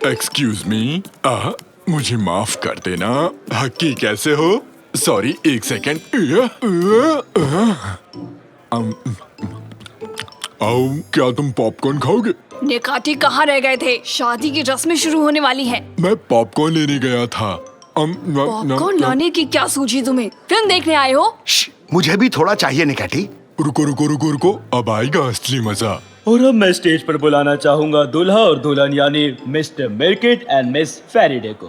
Excuse me, मुझे माफ कर देना। हक्की कैसे हो? सॉरी, एक सेकेंड। आओ, क्या तुम पॉपकॉर्न खाओगे? निकाटी कहाँ रह गए थे? शादी की रस्में शुरू होने वाली है। मैं पॉपकॉर्न लेने गया था। पॉपकॉर्न लाने की क्या सूझी तुम्हें? फिल्म देखने आए हो? मुझे भी थोड़ा चाहिए निकाटी। रुको रुको रुको रुको, अब आएगा असली मजा। और अब मैं स्टेज पर बुलाना चाहूंगा दूल्हा और दुल्हन यानी मिस्टर मिर्किट एंड मिस फेरिडे को।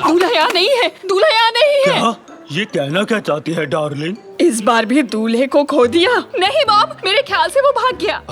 दूल्हा यहाँ नहीं है, दूल्हा यहाँ नहीं है। क्या? ये कहना क्या चाहती है डार्लिंग? इस बार भी दूल्हे को खो दिया? नहीं बॉब, मेरे ख्याल से वो भाग गया।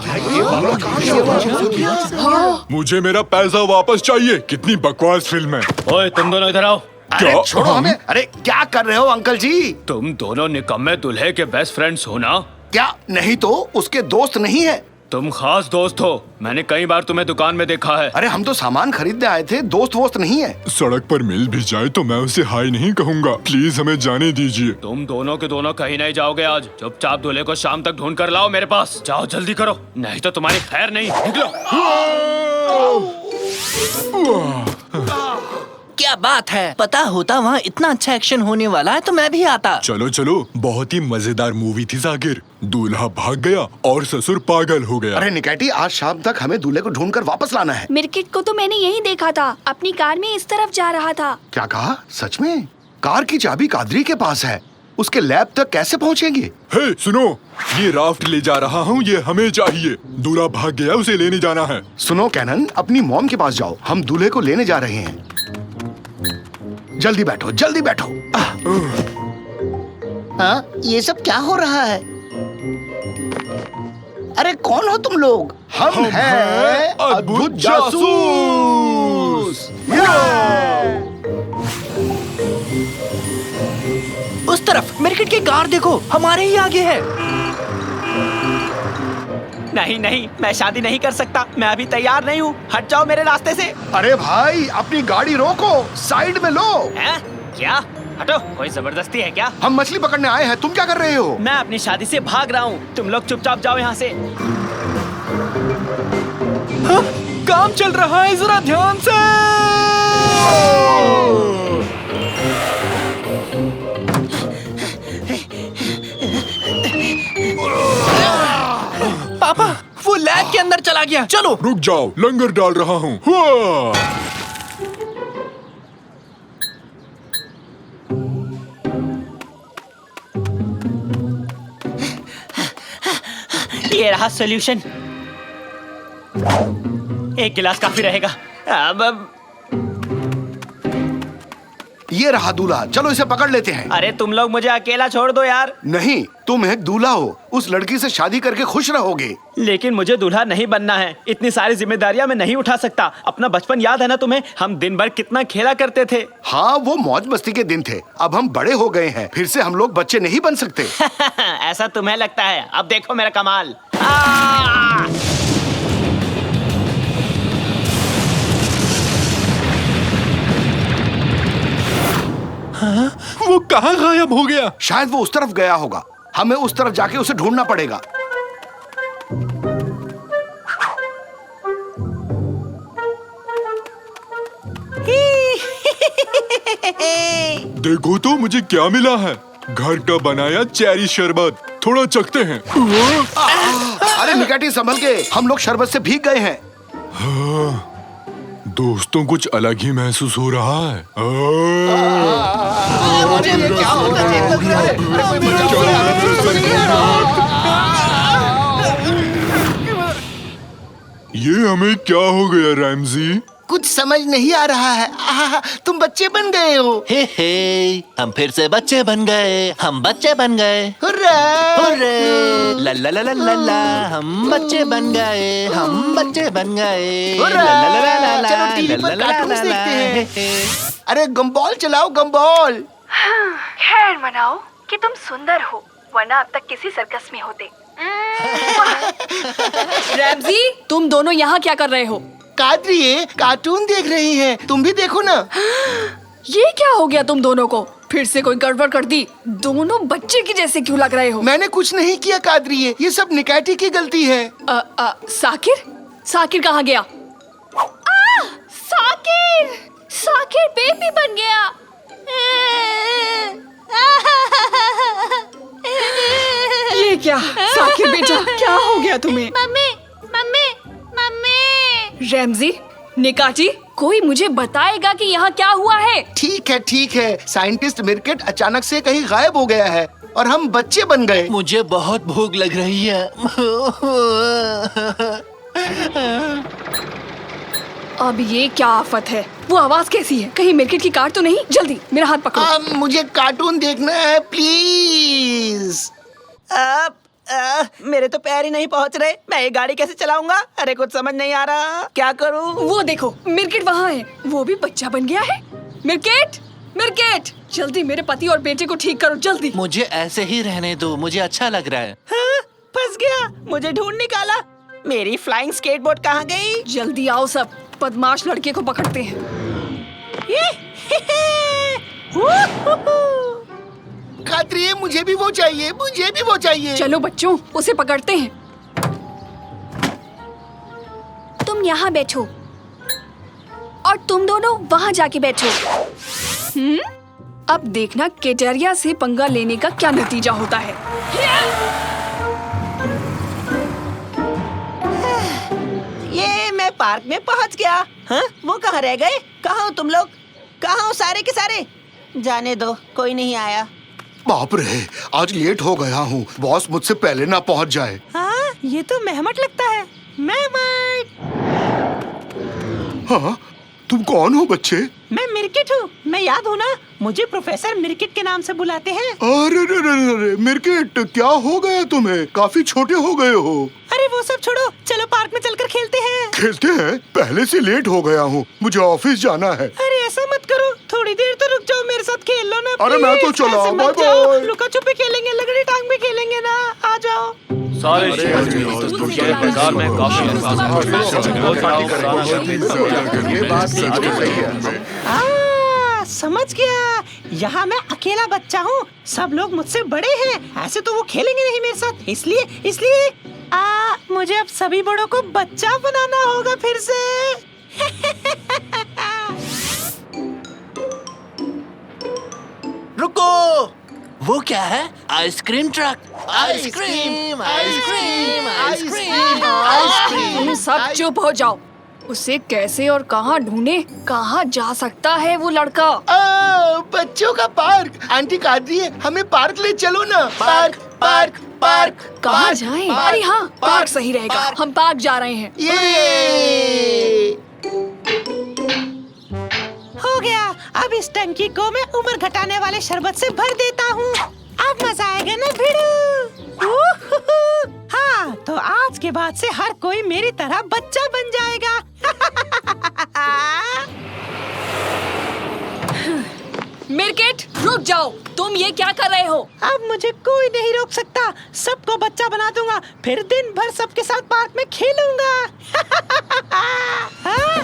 हाँ। मुझे मेरा पैसा वापस चाहिए। कितनी बकवास फिल्म है। ओए तुम दोनों इधर आओ। अरे छोड़ो हमें। अरे क्या कर रहे हो अंकल जी? तुम दोनों निकम्मे दूल्हे के बेस्ट फ्रेंड्स हो ना? क्या नहीं तो उसके दोस्त नहीं है? तुम खास दोस्त हो, मैंने कई बार तुम्हें दुकान में देखा है। अरे हम तो सामान खरीदने आए थे, दोस्त वोस्त नहीं है। सड़क पर मिल भी जाए तो मैं उसे हाय नहीं कहूँगा। प्लीज हमें जाने दीजिए। तुम दोनों के दोनों कहीं नहीं जाओगे आज। चुपचाप दूल्हे को शाम तक ढूंढ कर लाओ मेरे पास। जाओ जल्दी करो, नहीं तो तुम्हारी खैर नहीं। निकलो। क्या बात है, पता होता वहाँ इतना अच्छा एक्शन होने वाला है तो मैं भी आता। चलो चलो, बहुत ही मजेदार मूवी थी जाकिर। दूल्हा भाग गया और ससुर पागल हो गया। अरे निकाटी, आज शाम तक हमें दूल्हे को ढूंढकर वापस लाना है। मिर्किट को तो मैंने यही देखा था, अपनी कार में इस तरफ जा रहा था। क्या कहा? सच में? कार की चाबी कादरी के पास है, उसके लैब तक कैसे पहुँचेंगे? हे सुनो, ये राफ्ट ले जा रहा हूँ, ये हमें चाहिए। दूल्हा भाग गया, उसे लेने जाना है। सुनो कैनन, अपनी मॉम के पास जाओ, हम दूल्हे को लेने जा रहे हैं। जल्दी बैठो, जल्दी बैठो। हाँ, ये सब क्या हो रहा है? अरे कौन हो तुम लोग? हम हैं अद्भुत जासूस। उस तरफ मिर्किट की कार देखो, हमारे ही आगे है। नहीं नहीं, मैं शादी नहीं कर सकता। मैं अभी तैयार नहीं हूँ। हट जाओ मेरे रास्ते से। अरे भाई, अपनी गाड़ी रोको, साइड में लो। हैं? क्या? हटो, कोई जबरदस्ती है क्या? हम मछली पकड़ने आए हैं, तुम क्या कर रहे हो? मैं अपनी शादी से भाग रहा हूँ। तुम लोग चुपचाप जाओ यहाँ से। हाँ, काम चल रहा है, जरा ध्यान से। पापा, वो लैब के अंदर चला गया। चलो रुक जाओ, लंगर डाल रहा हूँ। ये रहा सॉल्यूशन। एक गिलास काफी रहेगा। अब ये रहा दूल्हा, चलो इसे पकड़ लेते हैं। अरे तुम लोग मुझे अकेला छोड़ दो यार। नहीं, तुम एक दूल्हा हो, उस लड़की से शादी करके खुश रहोगे। लेकिन मुझे दूल्हा नहीं बनना है। इतनी सारी जिम्मेदारियां मैं नहीं उठा सकता। अपना बचपन याद है ना तुम्हें? हम दिन भर कितना खेला करते थे। हाँ, वो मौज मस्ती के दिन थे। अब हम बड़े हो गए हैं, फिर से हम लोग बच्चे नहीं बन सकते। ऐसा तुम्हें लगता है? अब देखो मेरा कमाल। हाँ? वो कहाँ गायब हो गया? शायद वो उस तरफ गया होगा। हमें उस तरफ जाके उसे ढूंढना पड़ेगा। देखो तो मुझे क्या मिला है। घर का बनाया चेरी शरबत, थोड़ा चखते हैं। अरे निकाटी, संभल के, हम लोग शरबत से भीग गए हैं। हाँ, दोस्तों कुछ अलग ही महसूस हो रहा है। ये हमें क्या हो गया रैमजी? कुछ समझ नहीं आ रहा है। तुम बच्चे बन गए हो। हे हम फिर से बच्चे बन गए, हम बच्चे बन गए। हुर्रे! हुर्रे! ला ला ला ला ला ला, हम बच्चे बन गए, हम बच्चे बन गए। हुर्रे! ला ला ला ला ला, चलो टीवी ला ला पर ला ला कार्टून्स ला, देखते हैं। हे, हे। अरे गम्बॉल चलाओ, गम्बॉल। खैर मनाओ कि तुम सुंदर हो, वरना अब तक किसी सर्कस में होते। रैमजी, तुम दोनों यहाँ क्या कर रहे हो? कादरी, ये कार्टून देख रही हैं, तुम भी देखो ना। ये क्या हो गया तुम दोनों को? फिर से कोई गड़बड़ कर दी? दोनों बच्चे की जैसे क्यों लग रहे हो? मैंने कुछ नहीं किया कादरी, ये सब निकाटी की गलती है। साकिर, साकिर कहाँ गया? साकिर! साकिर बेबी बन गया। ये क्या? साकिर बेटा, क्या हो गया तुम्हें? Mummy mummy mummy. रैमजी, निकाची, कोई मुझे बताएगा कि यहाँ क्या हुआ है? ठीक है। साइंटिस्ट मिर्केट अचानक से कहीं गायब हो गया है और हम बच्चे बन गए। मुझे बहुत भूख लग रही है। अब ये क्या आफत है? वो आवाज कैसी है? कहीं मिर्केट की कार तो नहीं? जल्दी मेरा हाथ पकड़ो। मुझे कार्टून देखना है प्लीज। मेरे तो पैर ही नहीं पहुंच रहे। मैं ये गाड़ी कैसे चलाऊंगा? अरे कुछ समझ नहीं आ रहा, क्या करूं? वो देखो, मिर्केट वहाँ है। वो भी बच्चा बन गया है। मिर्केट, मिर्केट, जल्दी मेरे पति और बेटे को ठीक करो, जल्दी। मुझे ऐसे ही रहने दो, मुझे अच्छा लग रहा है। हाँ, फंस गया। मुझे ढूंढ निकाला। मेरी फ्लाइंग स्केटबोर्ड कहाँ गई? जल्दी आओ सब, बदमाश लड़के को पकड़ते हैं। कादरी, मुझे भी वो चाहिए। चलो बच्चों, उसे पकड़ते हैं। तुम यहाँ बैठो और तुम दोनों वहाँ जाके बैठो। अब देखना केटेरिया से पंगा लेने का क्या नतीजा होता है। ये मैं पार्क में पहुँच गया। हाँ, वो कहाँ रह गए? कहाँ हो तुम लोग? कहाँ हो सारे के सारे? जाने दो, कोई नहीं आया। बाप रे, आज लेट हो गया हूँ। बॉस मुझसे पहले ना पहुँच जाए। हाँ, ये तो मेहमट लगता है। मेहमट। हाँ, तुम कौन हो बच्चे? मैं मिर्किट हूँ। मैं याद हूँ ना? मुझे प्रोफेसर मिर्किट के नाम से बुलाते हैं। अरे मिर्केट, क्या हो गया तुम्हें? काफी छोटे हो गए हो। अरे वो सब छोड़ो, चलो पार्क में चलकर खेलते हैं। खेलते हैं? पहले से लेट हो गया हूँ, मुझे ऑफिस जाना है। अरे ऐसा मत करो, थोड़ी देर तो रुक जाओ, मेरे साथ खेल लो ना। अरे मैं तो प्लीज, चला, ऐसे मत बाय जाओ। बाय। लुका छुपी खेलेंगे, लगड़ी टांग भी खेलेंगे ना, आ जाओ। सारे बाजार में काफी ये बात सही है। समझ गया। यहाँ मैं अकेला बच्चा हूँ, सब लोग मुझसे बड़े हैं। ऐसे तो वो खेलेंगे नहीं मेरे साथ, इसलिए मुझे अब सभी बड़ों को बच्चा बनाना होगा फिर से। रुको, वो क्या है? Ice cream truck. Ice cream, ice cream, ice cream, ice cream. तुम सब चुप हो जाओ। उसे कैसे और कहाँ ढूंढे? कहाँ जा सकता है वो लड़का? बच्चों का पार्क। आंटी कादरी, हमें पार्क ले चलो ना। Park park park. कहाँ जाएं? अरे हाँ, पार्क सही रहेगा। हम पार्क जा रहे हैं। ये हो गया। अब इस टंकी को मैं उम्र घटाने वाले शरबत से भर देता हूँ। अब मजा आएगा ना भिड़ू? हाँ, तो आज के बाद से हर कोई मेरी तरह बच्चा बन जाएगा। मिर्केट, रुक जाओ। तुम ये क्या कर रहे हो? अब मुझे कोई नहीं रोक सकता। सबको बच्चा बना दूंगा, फिर दिन भर सबके साथ पार्क में खेलूंगा। हाँ?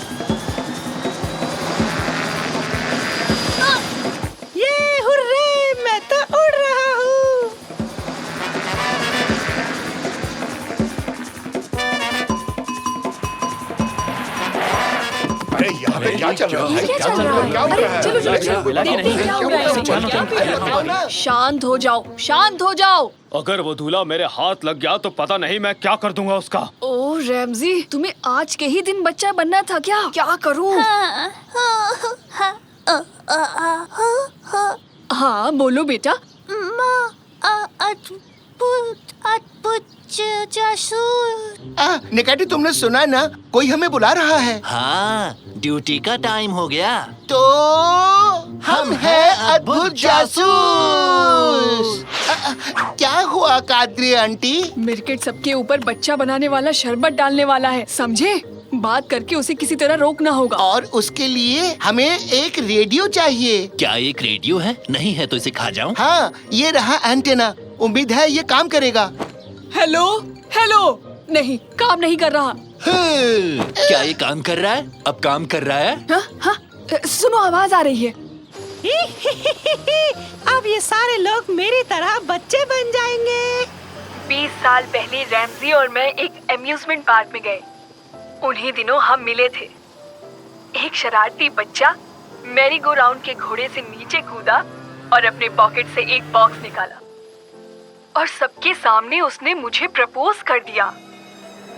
ये हुर्रे, मैं तो उड़ रहा हूँ। अरे यहाँ पे क्या चल रहा है? क्या चल रहा है? अरे चलो चलो चलो, देखते हैं क्या हो रहा है। शांत हो जाओ, शांत हो जाओ। अगर वो दूल्हा मेरे हाथ लग गया तो पता नहीं मैं क्या कर दूंगा उसका। ओ रैमजी, तुम्हें आज के ही दिन बच्चा बनना था क्या? क्या करूं? हाँ बोलो बेटा। निकाटी, तुमने सुना ना? कोई हमें बुला रहा है। हाँ, ड्यूटी का टाइम हो गया। तो हम हैं अद्भुत जासूस। क्या हुआ कादरी आंटी? मिर्केट सबके ऊपर बच्चा बनाने वाला शरबत डालने वाला है, समझे? बात करके उसे किसी तरह रोकना होगा। और उसके लिए हमें एक रेडियो चाहिए। क्या एक रेडियो है? नहीं है तो इसे खा जाऊं? हाँ, ये रहा एंटेना। उम्मीद है ये काम करेगा। हेलो हेलो, नहीं, काम नहीं कर रहा। क्या ये काम कर रहा है? अब काम कर रहा है? हाँ हाँ, सुनो, आवाज आ रही है। अब ये सारे लोग मेरी तरह बच्चे बन जाएंगे। 20 साल पहले रैमजी और मैं एक एम्यूजमेंट पार्क में गए। उन्हीं दिनों हम मिले थे। एक शरारती बच्चा मैरी गो राउंड के घोड़े से नीचे कूदा और अपने पॉकेट से एक बॉक्स निकाला और सबके सामने उसने मुझे प्रपोज कर दिया।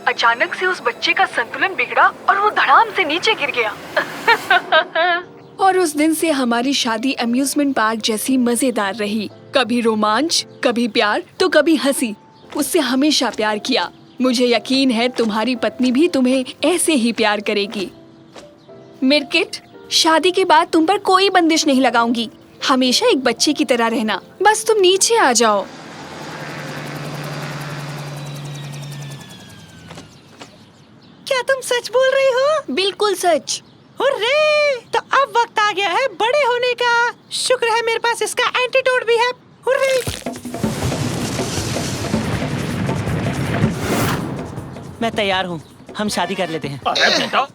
अचानक से उस बच्चे का संतुलन बिगड़ा और वो धड़ाम से नीचे गिर गया। और उस दिन से हमारी शादी अम्यूजमेंट पार्क जैसी मजेदार रही। कभी रोमांच, कभी प्यार, तो कभी हंसी। उससे हमेशा प्यार किया। मुझे यकीन है तुम्हारी पत्नी भी तुम्हें ऐसे ही प्यार करेगी। मिर्किट, शादी के बाद तुम पर कोई बंदिश नहीं लगाऊंगी। हमेशा एक बच्चे की तरह रहना। बस तुम नीचे आ जाओ। क्या तुम सच बोल रही हो? बिल्कुल सच। हुर्रे! तो अब वक्त आ गया है बड़े होने का। शुक्र है मेरे पास इसका एंटीडोट भी है। हुर्रे! मैं तैयार हूँ, हम शादी कर लेते हैं। अरे बेटा,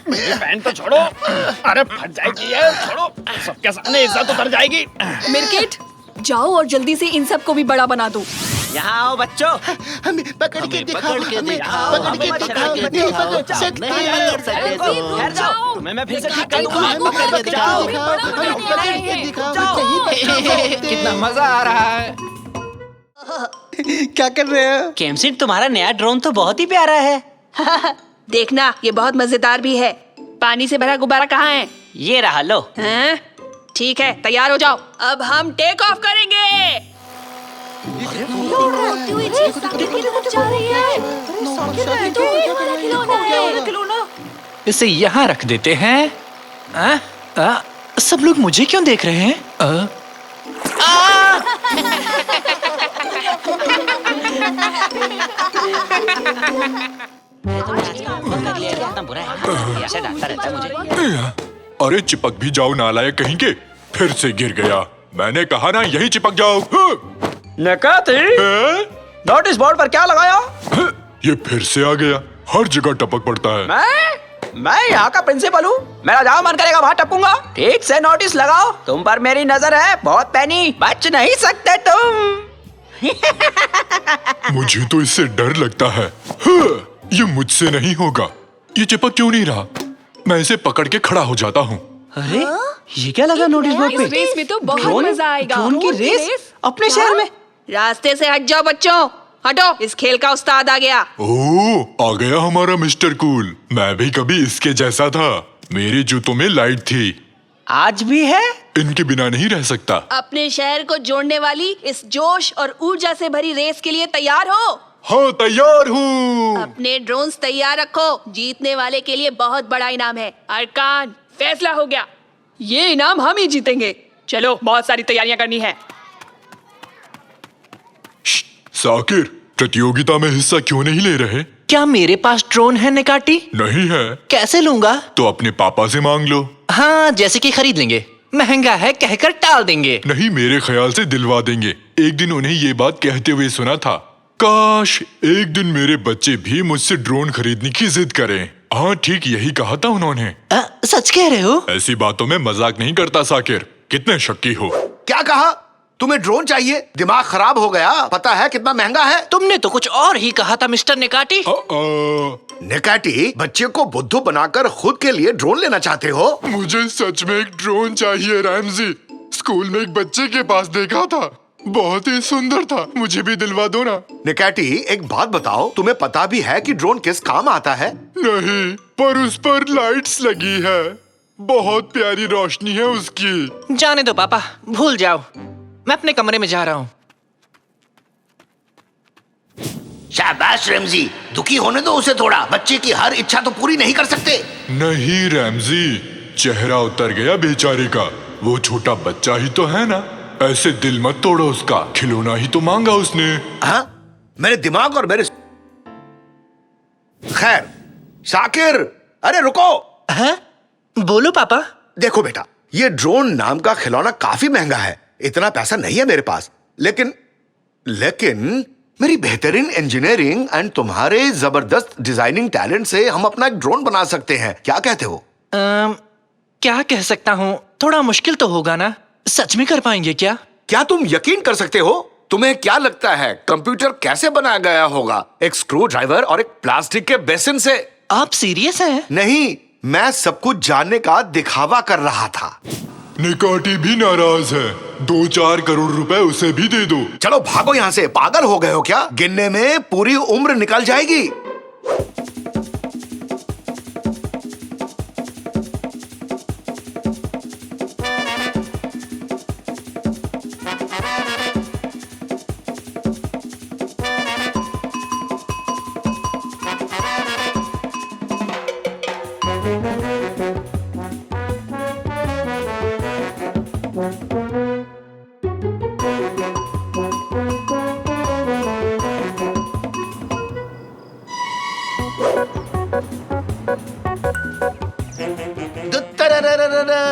मेरी बहन तो छोड़ो। अरे फट जाएगी ये, छोड़ो। सबके सामने इज्जत उतर जाएगी। मिर्किट, जाओ और जल्दी से इन सब को भी बड़ा बना दो। यहाँ आओ बच्चों। हमें पकड़ के दिखाओ, पकड़ के हमें दिखाओ, पकड़ के हमें दिखाओ, पकड़ के नहीं दिखाओ। पकड़ सकते नहीं पकड़ सकते तुम। ठहर जाओ, तुम्हें मैं फिर से ठीक कर दूंगा। हमें पकड़ के दिखाओ, हमें पकड़ के दिखाओ, नहीं पकड़ सकते। कितना मजा आ रहा है। क्या कर रहे हो? केमसिन, तुम्हारा नया ड्रोन तो बहुत ही प्यारा है। देखना, ये बहुत मजेदार भी है। पानी से भरा गुब्बारा कहाँ है? ये रहा लो। हैं? ठीक है, तैयार हो जाओ। अब हम टेक ऑफ करेंगे। इसे यहाँ रख देते हैं। सब लोग मुझे क्यों देख रहे हैं? इतना बुरा है, ऐसा डांटता रहता है मुझे। अरे चिपक भी जाओ नालायक कहीं के। फिर से गिर गया। मैंने कहा ना यहीं चिपक जाओ। नोटिस बोर्ड पर क्या लगाया? ये फिर से आ गया। हर जगह टपक पड़ता है। मैं यहाँ का प्रिंसिपल हूँ। मेरा जहाँ मन करेगा वहाँ टपूंगा। ठीक से नोटिस लगाओ। तुम पर मेरी नजर है, बहुत पैनी, बच नहीं सकते तुम। मुझे तो इससे डर लगता है। ये मुझसे नहीं होगा। ये चिपक क्यों नहीं रहा? मैं इसे पकड़ के खड़ा हो जाता हूँ। अरे ये क्या लगा नोटिस बोर्ड पे? इस रेस में तो बहुत मजा आएगा। ड्रोन की रेस अपने शहर में। रास्ते से हट जाओ बच्चों, हटो। इस खेल का उस्ताद आ गया। ओह, आ गया हमारा मिस्टर कूल। मैं भी कभी इसके जैसा था। मेरे जूतों में लाइट थी। आज भी है। इनके बिना नहीं रह सकता। अपने शहर को जोड़ने वाली इस जोश और ऊर्जा से भरी रेस के लिए तैयार हो? हाँ, तैयार हूँ। अपने ड्रोन्स तैयार रखो। जीतने वाले के लिए बहुत बड़ा इनाम है। अरकान, फैसला हो गया। ये इनाम हम ही जीतेंगे। चलो, बहुत सारी तैयारियां करनी है। साकिर, प्रतियोगिता में हिस्सा क्यों नहीं ले रहे? क्या मेरे पास ड्रोन है निकाटी? नहीं है कैसे लूंगा? तो अपने पापा से मांग लो। हाँ, जैसे कि खरीद लेंगे। महंगा है कहकर टाल देंगे। नहीं, मेरे ख्याल से दिलवा देंगे। एक दिन उन्हें ये बात कहते हुए सुना था। काश एक दिन मेरे बच्चे भी मुझसे ड्रोन खरीदने की जिद करें। हाँ, ठीक यही कहा था उन्होंने। सच कह रहे हो? ऐसी बातों में मजाक नहीं करता साकिर। कितने शक्की हो। क्या कहा? तुम्हें ड्रोन चाहिए? दिमाग खराब हो गया? पता है कितना महंगा है? तुमने तो कुछ और ही कहा था मिस्टर निकाटी। निकाटी, बच्चे को बुद्धू बनाकर खुद के लिए ड्रोन लेना चाहते हो? मुझे सच में एक ड्रोन चाहिए रैमजी। स्कूल में एक बच्चे के पास देखा था, बहुत ही सुंदर था। मुझे भी दिलवा दो ना। निकाटी, एक बात बताओ, तुम्हें पता भी है कि ड्रोन किस काम आता है? नहीं, पर उस पर लाइट्स लगी है। बहुत प्यारी रोशनी है उसकी। जाने दो पापा, भूल जाओ। मैं अपने कमरे में जा रहा हूँ। शाबाश रैमजी, दुखी होने दो उसे थोड़ा। बच्चे की हर इच्छा तो पूरी नहीं कर सकते। नहीं रैमजी, चेहरा उतर गया बेचारे का। वो छोटा बच्चा ही तो है ना। ऐसे दिल मत तोड़ो उसका। खिलौना ही तो मांगा उसने। हाँ? मेरे दिमाग और मेरे खैर। शाकिर, अरे रुको। हाँ? बोलो पापा। देखो बेटा, ये ड्रोन नाम का खिलौना काफी महंगा है। इतना पैसा नहीं है मेरे पास। लेकिन मेरी बेहतरीन इंजीनियरिंग एंड तुम्हारे जबरदस्त डिजाइनिंग टैलेंट से हम अपना एक ड्रोन बना सकते हैं। क्या कहते हो? क्या कह सकता हूँ, थोड़ा मुश्किल तो होगा ना। सच में कर पाएंगे क्या? क्या तुम यकीन कर सकते हो? तुम्हें क्या लगता है कंप्यूटर कैसे बनाया गया होगा? एक स्क्रू ड्राइवर और एक प्लास्टिक के बेसिन से। आप सीरियस हैं? नहीं, मैं सब कुछ जानने का दिखावा कर रहा था। निकाटी भी नाराज है। 2-4 करोड़ रुपए उसे भी दे दो। चलो भागो यहाँ से, पागल हो गए हो क्या? गिनने में पूरी उम्र निकल जाएगी।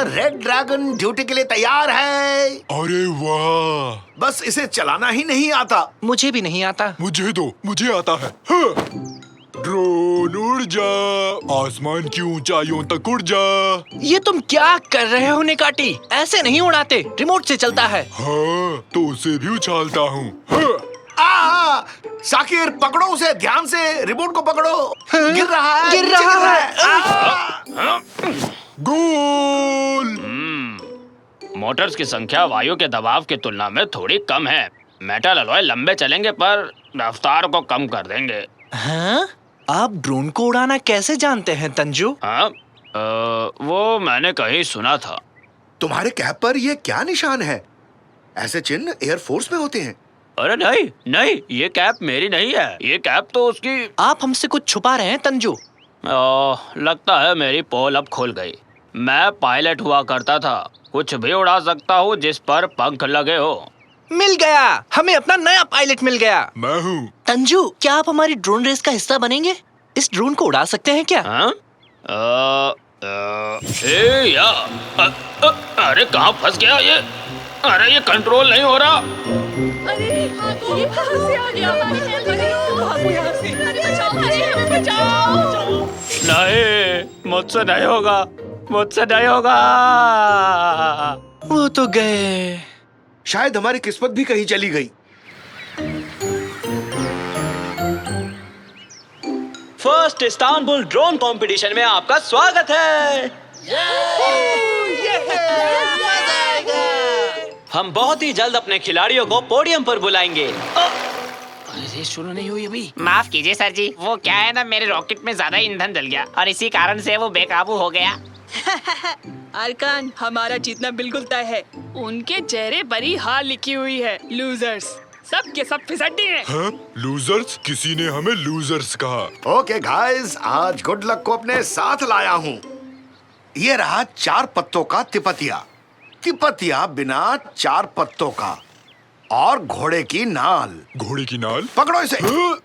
रेड ड्रैगन ड्यूटी के लिए तैयार है। अरे वाह, बस इसे चलाना ही नहीं आता। मुझे भी नहीं आता। मुझे दो, मुझे आता है। हाँ। ड्रोन उड़ जा, आसमान की ऊंचाइयों तक उड़ जा। ये तुम क्या कर रहे हो निकाटी? ऐसे नहीं उड़ाते, रिमोट से चलता है। हाँ, तो उसे भी उछालता हूँ। हाँ। साकिर पकड़ो उसे, ध्यान से, रिमोट को पकड़ो। गिर रहा है, गिर नीचे रहा है। गोल। मोटर्स की संख्या वायु के दबाव की तुलना में थोड़ी कम है। मेटल अलॉय लंबे चलेंगे पर रफ्तार को कम कर देंगे। हाँ? आप ड्रोन को उड़ाना कैसे जानते हैं तंजू? हाँ, वो मैंने कहीं सुना था। तुम्हारे कैप पर ये क्या निशान है? ऐसे चिन्ह एयरफोर्स में होते हैं। अरे नहीं नहीं, ये कैप मेरी नहीं है, ये कैप तो उसकी। आप हमसे कुछ छुपा रहे हैं तंजू। लगता है मेरी पोल अब खुल गई। मैं पायलट हुआ करता था, कुछ भी उड़ा सकता हूँ जिस पर पंख लगे हो। मिल गया, हमें अपना नया पायलट मिल गया। मैं हूँ। तंजू, क्या आप हमारी ड्रोन रेस का हिस्सा बनेंगे? इस ड्रोन को उड़ा सकते हैं क्या? हाँ? अरे कहाँ फंस गया ये? अरे ये कंट्रोल नहीं हो रहा। अरे ये कहाँ से आ गया? भागो यहाँ से। अरे बचाओ। नहीं, मुझसे नहीं होगा, मुझसे नहीं होगा। वो तो गए। शायद हमारी किस्मत भी कहीं चली गई। फर्स्ट इस्तांबुल ड्रोन कंपटीशन में आपका स्वागत है। हम बहुत ही जल्द अपने खिलाड़ियों को पोडियम पर बुलाएंगे। अरे शुरू नहीं हुई अभी। माफ कीजिए सर जी, वो क्या है ना, मेरे रॉकेट में ज्यादा ईंधन जल गया और इसी कारण से वो बेकाबू हो गया। अरकान, हमारा जीतना बिल्कुल तय है। उनके चेहरे पर ही हार लिखी हुई है। लूजर्स, सब के सब फिसड्डी हैं। हाँ? लूजर्स? किसी ने हमें लूजर्स कहा। ओके गाइस, आज गुड लक को अपने साथ लाया हूँ। ये रहा 4 पत्तों का तिपतिया। तिपतिया बिना 4 पत्तों का। और घोड़े की नाल। घोड़े की नाल? पकड़ो इसे। हाँ?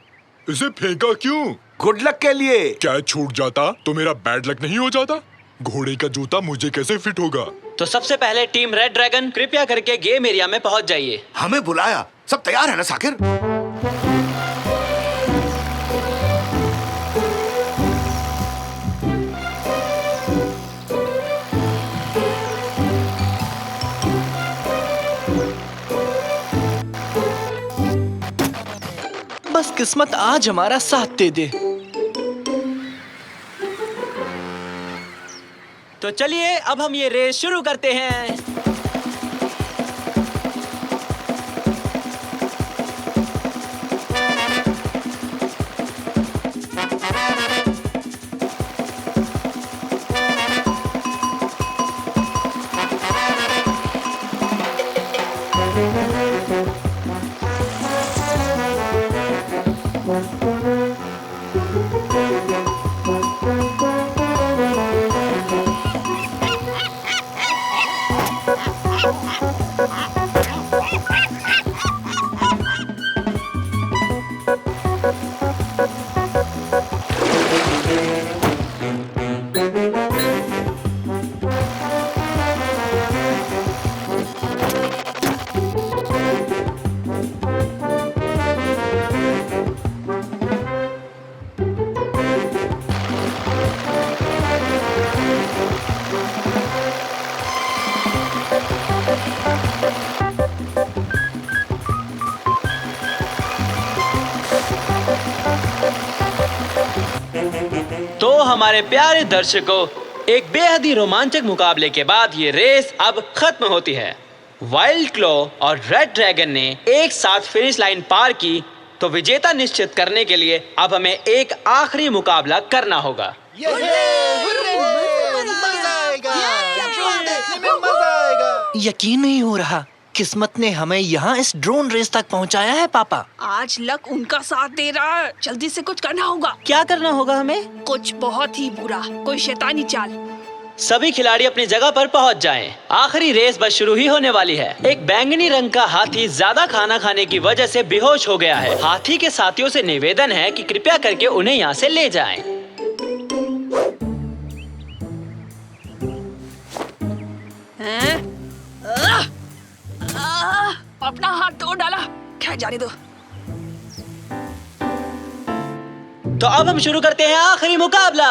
इसे फेंका क्यों? गुड लक के लिए। क्या छूट जाता तो मेरा बैड लक नहीं हो जाता? घोड़े का जूता मुझे कैसे फिट होगा? तो सबसे पहले टीम रेड ड्रैगन, कृपया करके गेम एरिया में पहुंच जाइए। हमें बुलाया, सब तैयार है ना साकिर? बस किस्मत आज हमारा साथ दे दे। तो चलिए अब हम ये रेस शुरू करते हैं। हमारे प्यारे दर्शकों, एक बेहद ही रोमांचक मुकाबले के बाद ये रेस अब खत्म होती है। वाइल्ड क्लॉ और रेड ड्रैगन ने एक साथ फिनिश लाइन पार की, तो विजेता निश्चित करने के लिए अब हमें एक आखिरी मुकाबला करना होगा। यकीन नहीं हो रहा, किस्मत ने हमें यहाँ इस ड्रोन रेस तक पहुँचाया है पापा। आज लक उनका साथ दे रहा है। जल्दी से कुछ करना होगा। क्या करना होगा हमें? कुछ बहुत ही बुरा, कोई शैतानी चाल। सभी खिलाड़ी अपनी जगह पर पहुंच जाएं। आखिरी रेस बस शुरू ही होने वाली है। एक बैंगनी रंग का हाथी ज्यादा खाना खाने की वजह से बेहोश हो गया है। हाथी के साथियों से निवेदन है कि कृपया करके उन्हें यहाँ से ले जाएं। अपना हाथ तोड़ डाला। क्या जाने दो। तो अब हम शुरू करते हैं आखिरी मुकाबला।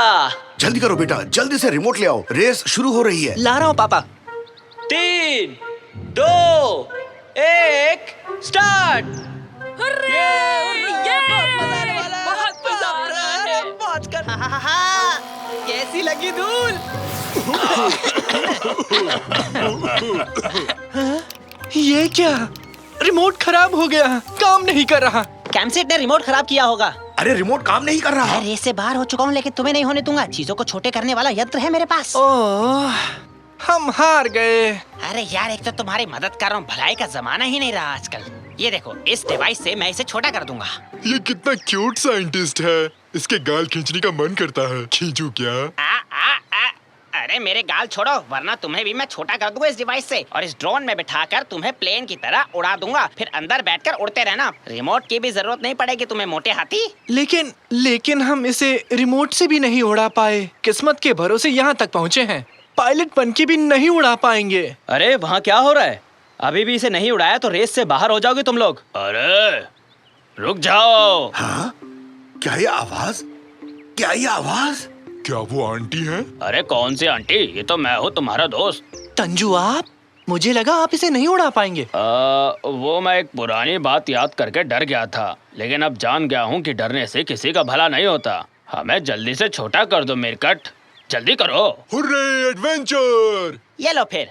जल्दी करो बेटा, जल्दी से रिमोट ले आओ, रेस शुरू हो रही है। ला रहा हूँ पापा। 3, 2, 1, स्टार्ट। कैसी लगी धूल? ये क्या? रिमोट खराब हो गया, काम नहीं कर रहा। कैमसेट ने रिमोट खराब किया होगा। अरे रिमोट काम नहीं कर रहा। मैं रेस से बाहर हो चुका हूँ, लेकिन तुम्हें नहीं होने दूंगा। चीजों को छोटे करने वाला यंत्र है मेरे पास। ओह, हम हार गए। अरे यार, एक तो तुम्हारी मदद कर रहा हूँ, भलाई का जमाना ही नहीं रहा आजकल। ये देखो, इस डिवाइस से मैं इसे छोटा कर दूंगा। ये कितना क्यूट साइंटिस्ट है। इसके गाल खींचने का मन करता है। खींचूं क्या? अरे मेरे गाल छोड़ो, वरना तुम्हें भी मैं छोटा कर दूंगा इस डिवाइस से, और इस ड्रोन में बिठाकर तुम्हें प्लेन की तरह उड़ा दूंगा। फिर अंदर बैठकर उड़ते रहना। रिमोट की भी जरूरत नहीं पड़ेगी तुम्हें, मोटे हाथी। लेकिन हम इसे रिमोट से भी नहीं उड़ा पाए। किस्मत के भरोसे यहाँ तक पहुँचे हैं। पायलट बन के भी नहीं उड़ा पाएंगे। अरे वहाँ क्या हो रहा है? अभी भी इसे नहीं उड़ाया तो रेस से बाहर हो जाओगे तुम लोग। अरे रुक जाओ। हाँ? क्या ये आवाज? क्या ये आवाज? क्या वो आंटी है? अरे कौन सी आंटी? ये तो मैं हूँ, तुम्हारा दोस्त। तंजू आप? मुझे लगा आप इसे नहीं उड़ा पाएंगे। वो मैं एक पुरानी बात याद करके डर गया था, लेकिन अब जान गया हूँ कि डरने से किसी का भला नहीं होता। हमें जल्दी से छोटा कर दो मिरकट, जल्दी करो। Hurray adventure! ये लो फिर।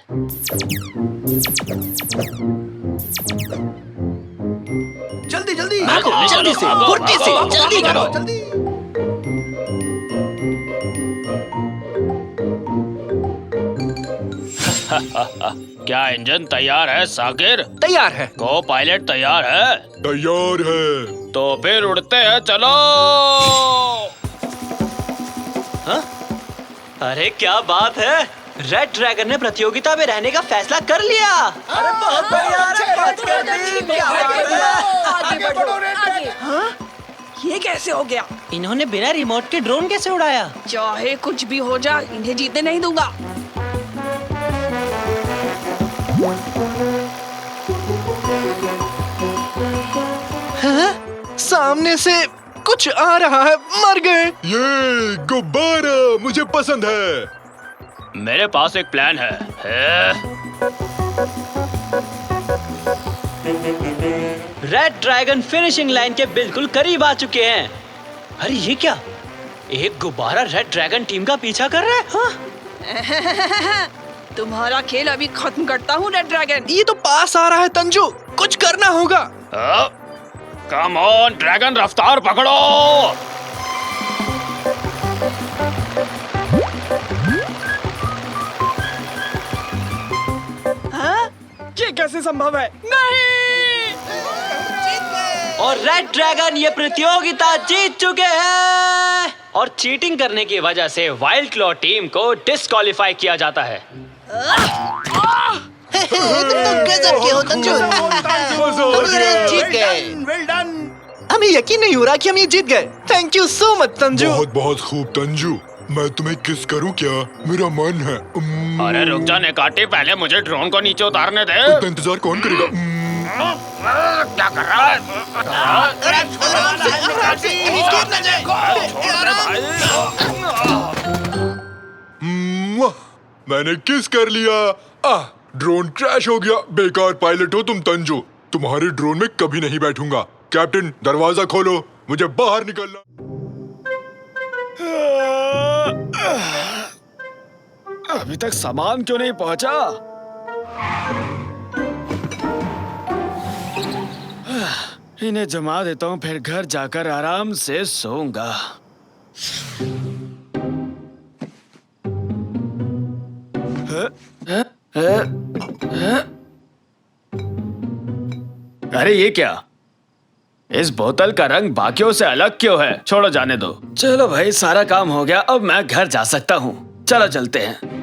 जल्दी जल्दी जल्दी से, फुर्ती से, जल्दी करो। जल्दी। क्या इंजन तैयार है साकिर? तैयार है। को पायलट तैयार है? तैयार है। तो फिर उड़ते हैं, चलो। हाँ? अरे क्या बात है, रेड ड्रैगन ने प्रतियोगिता में रहने का फैसला कर लिया। अरे बहुत बढ़िया। हाँ? ये कैसे हो गया? इन्होंने बिना रिमोट के ड्रोन कैसे उड़ाया? चाहे कुछ भी हो जाए, इन्हें जीतने नहीं दूंगा। हाँ? सामने से कुछ आ रहा है, मर गए। ये गुब्बारा मुझे पसंद है। मेरे पास एक प्लान है। रेड ड्रैगन फिनिशिंग लाइन के बिल्कुल करीब आ चुके हैं। अरे ये क्या? एक गुब्बारा रेड ड्रैगन टीम का पीछा कर रहा है। हाँ? तुम्हारा खेल अभी खत्म करता हूँ रेड ड्रैगन। ये तो पास आ रहा है तंजू, कुछ करना होगा। कम ऑन ड्रैगन, रफ्तार पकड़ो। हाँ? ये कैसे संभव है? नहीं। और रेड ड्रैगन ये प्रतियोगिता जीत चुके हैं। और चीटिंग करने की वजह से वाइल्ड क्लॉ टीम को डिस्क्वालीफाई किया जाता है। गजब के हो तंजू। हम ये रेस जीत गए। Well done. हमें यकीन नहीं हो रहा कि हम ये जीत गए। Thank you so much Tanju. बहुत बहुत खूब तंजू। मैं तुम्हें किस करूं क्या? मेरा मन है। अरे रुक जा नेकाटी, पहले मुझे ड्रोन को नीचे उतारने दे। इतना इंतजार कौन करेगा? क्या कर रहा है? मैंने किस कर लिया। ड्रोन क्रैश हो गया। बेकार पायलट हो तुम तंजू। तुम्हारे ड्रोन में कभी नहीं बैठूंगा। कैप्टन दरवाजा खोलो, मुझे बाहर निकलना। अभी तक सामान क्यों नहीं पहुंचा? इन्हें जमा देता हूँ, फिर घर जाकर आराम से सोऊंगा। अरे ये क्या? इस बोतल का रंग बाकियों से अलग क्यों है? छोड़ो, जाने दो। चलो भाई, सारा काम हो गया, अब मैं घर जा सकता हूँ। चलो चलते हैं।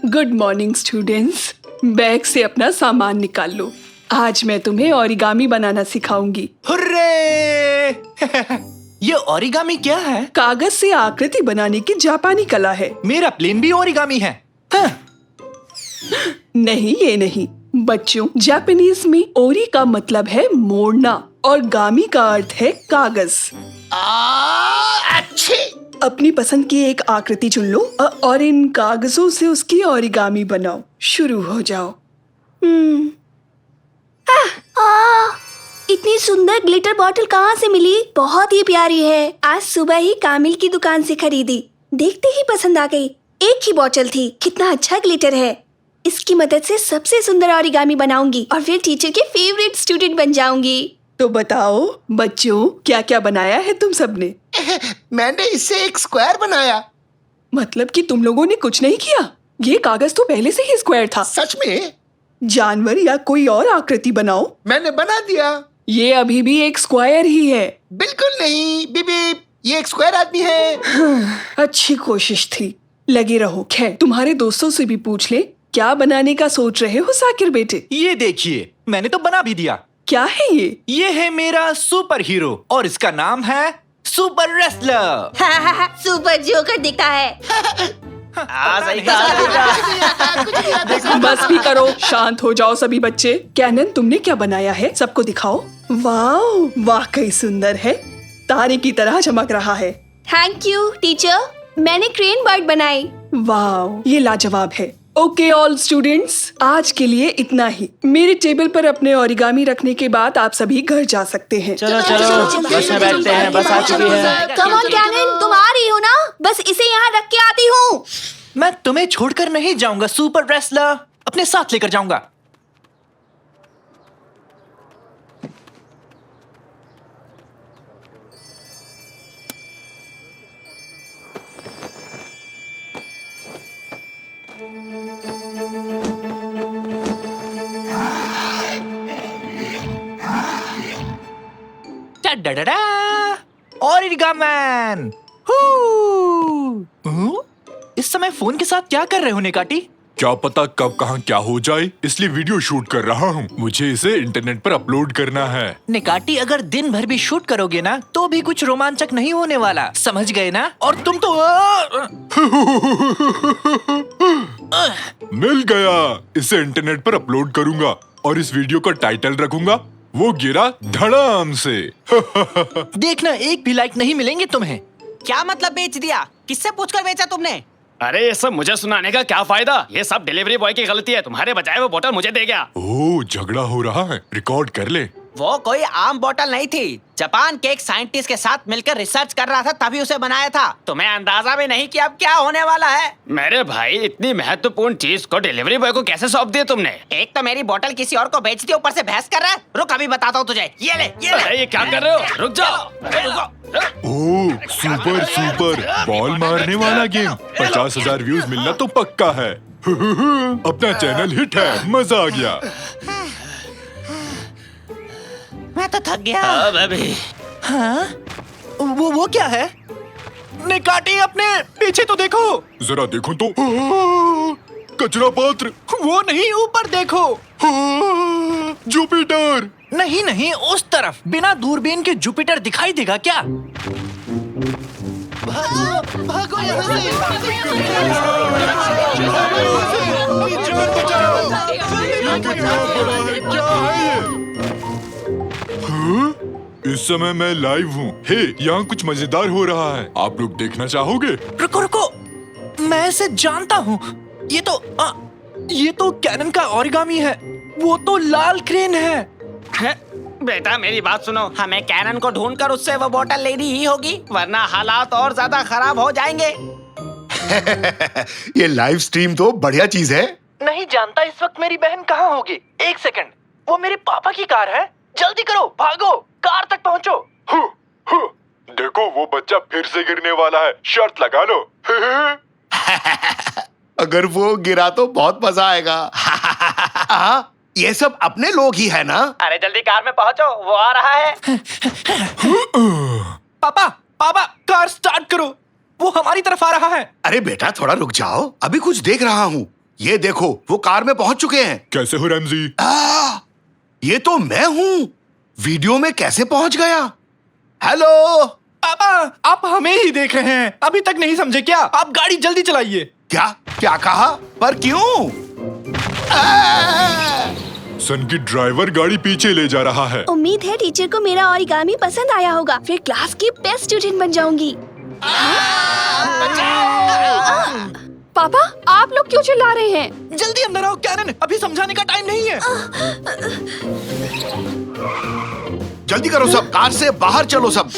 गुड मॉर्निंग स्टूडेंट्स, बैग से अपना सामान निकाल लो। आज मैं तुम्हें ओरिगामी बनाना सिखाऊंगी। हुर्रे! ये ओरिगामी क्या है? कागज से आकृति बनाने की जापानी कला है। मेरा प्लेन भी ओरिगामी है। हाँ। नहीं, ये नहीं बच्चों, जापानीज में ओरी का मतलब है मोड़ना और गामी का अर्थ है कागज। अच्छी। अपनी पसंद की एक आकृति चुन लो और इन कागजों से उसकी ओरिगामी बनाओ। शुरू हो जाओ। इतनी सुंदर ग्लिटर बॉटल कहाँ से मिली? बहुत ही प्यारी है। आज सुबह ही कामिल की दुकान से खरीदी। देखते ही पसंद आ गई। एक ही बॉटल थी। कितना अच्छा ग्लिटर है। इसकी मदद से सबसे सुंदर ओरिगामी बनाऊंगी और फिर टीचर के फेवरेट स्टूडेंट बन जाऊंगी। तो बताओ बच्चों, क्या क्या बनाया है तुम सबने? मैंने इससे एक स्क्वायर बनाया। मतलब कि तुम लोगों ने कुछ नहीं किया? ये कागज तो पहले से ही स्क्वायर था। सच में? जानवर या कोई और आकृति बनाओ। मैंने बना दिया। ये अभी भी एक स्क्वायर ही है। बिल्कुल नहीं बीबी, ये एक स्क्वायर आदमी है। अच्छी कोशिश थी। लगे रहो। खैर, तुम्हारे दोस्तों से भी पूछ ले, क्या बनाने का सोच रहे हो साकिर बेटे? ये देखिए, मैंने तो बना भी दिया। क्या है ये? ये है मेरा सुपर हीरो और इसका नाम है सुपर रेसलर। सुपर जोकर दिखता है। सही कहा। बस भी करो, शांत हो जाओ सभी बच्चे। कैनन, तुमने क्या बनाया है? सबको दिखाओ। वाह, वाकई सुंदर है। तारे की तरह चमक रहा है। Thank you teacher. मैंने क्रेन बर्ड बनाई। वाह, ये लाजवाब है। ओके ऑल स्टूडेंट्स, आज के लिए इतना ही। मेरे टेबल पर अपने ओरिगामी रखने के बाद आप सभी घर जा सकते हैं। चलो बस में बैठते हैं। बस आ चुकी है। कम ऑन कैनन, तुम आ रही हो ना? बस इसे यहाँ रख के आती हूँ। मैं तुम्हें छोड़कर नहीं जाऊंगा सुपर रेसलर, अपने साथ लेकर जाऊंगा। ओरिगामैन! इस समय फोन के साथ क्या कर रहे हो नेकाटी? क्या पता कब कहाँ क्या हो जाए, इसलिए वीडियो शूट कर रहा हूँ। मुझे इसे इंटरनेट पर अपलोड करना है। नेकाटी, अगर दिन भर भी शूट करोगे ना तो भी कुछ रोमांचक नहीं होने वाला, समझ गए ना? और तुम तो मिल गया। इसे इंटरनेट पर अपलोड करूंगा और इस वीडियो का टाइटल रखूंगा वो गिरा धड़ाम से। देखना, एक भी लाइक नहीं मिलेंगे तुम्हें। क्या मतलब बेच दिया? किससे पूछकर बेचा तुमने? अरे ये सब मुझे सुनाने का क्या फायदा? ये सब डिलीवरी बॉय की गलती है। तुम्हारे बजाय वो बोतल मुझे दे गया। ओह, झगड़ा हो रहा है, रिकॉर्ड कर ले। वो कोई आम बोतल नहीं थी। जापान के एक साइंटिस्ट के साथ मिलकर रिसर्च कर रहा था, तभी उसे बनाया था। तुम्हें अंदाजा भी नहीं कि अब क्या होने वाला है। मेरे भाई, इतनी महत्वपूर्ण चीज को डिलीवरी बॉय को कैसे सौंप दिया तुमने? एक तो मेरी बोतल किसी और को बेच दी, ऊपर से बहस कर रहा है। रुक, अभी बताता हूँ तुझे। ये ले। अरे ये क्या कर रहे हो? रुक जाओ। अरे रुको। ओह, सुपर सुपर बॉल मारने वाला गेम। 50,000 व्यूज मिलना तो पक्का है। अपना चैनल हिट है, मजा आ गया। मैं तो थक गया। अभी हाँ? वो क्या है? नेकाटी, अपने पीछे तो देखो। जरा देखो तो। कचरा पात्र। वो नहीं, ऊपर देखो। जुपिटर। नहीं नहीं, उस तरफ। बिना दूरबीन के जुपिटर दिखाई देगा क्या? भागो यहाँ से। क्या है ये? हाँ? इस समय मैं लाइव हूँ। हे, यहाँ कुछ मजेदार हो रहा है, आप लोग देखना चाहोगे? रुको रुको, मैं इसे जानता हूँ। ये तो कैनन का ओरिगामी है। वो तो लाल क्रेन है। बेटा मेरी बात सुनो, हमें कैनन को ढूंढकर उससे वो बोतल लेनी ही होगी, वरना हालात और ज्यादा खराब हो जाएंगे। ये लाइव स्ट्रीम तो बढ़िया चीज है। नहीं जानता इस वक्त मेरी बहन कहाँ होगी। एक सेकंड, वो मेरे पापा की कार है। जल्दी करो, भागो, कार तक पहुँचो। देखो वो बच्चा फिर से गिरने वाला है, शर्त लगा लो। अगर वो गिरा तो बहुत मजा आएगा। ये सब अपने लोग ही है ना? अरे जल्दी कार में पहुंचो, वो आ रहा है। पापा पापा, कार स्टार्ट करो, वो हमारी तरफ आ रहा है। अरे बेटा थोड़ा रुक जाओ, अभी कुछ देख रहा हूँ। ये देखो वो कार में पहुंच चुके हैं। कैसे हो रैमजी? ये तो मैं हूँ। वीडियो में कैसे पहुंच गया? हेलो पापा, आप हमें ही देख रहे हैं, अभी तक नहीं समझे क्या? आप गाड़ी जल्दी चलाइए। क्या क्या कहा? पर क्यों? सन की ड्राइवर गाड़ी पीछे ले जा रहा है। उम्मीद है टीचर को मेरा ओरिगामी पसंद आया होगा, फिर क्लास की बेस्ट स्टूडेंट बन जाऊंगी। पापा, आप लोग क्यों चिल्ला रहे हैं? जल्दी अंदर आओ कैनन, अभी समझाने का टाइम नहीं है। जल्दी करो सब, कार से बाहर चलो सब।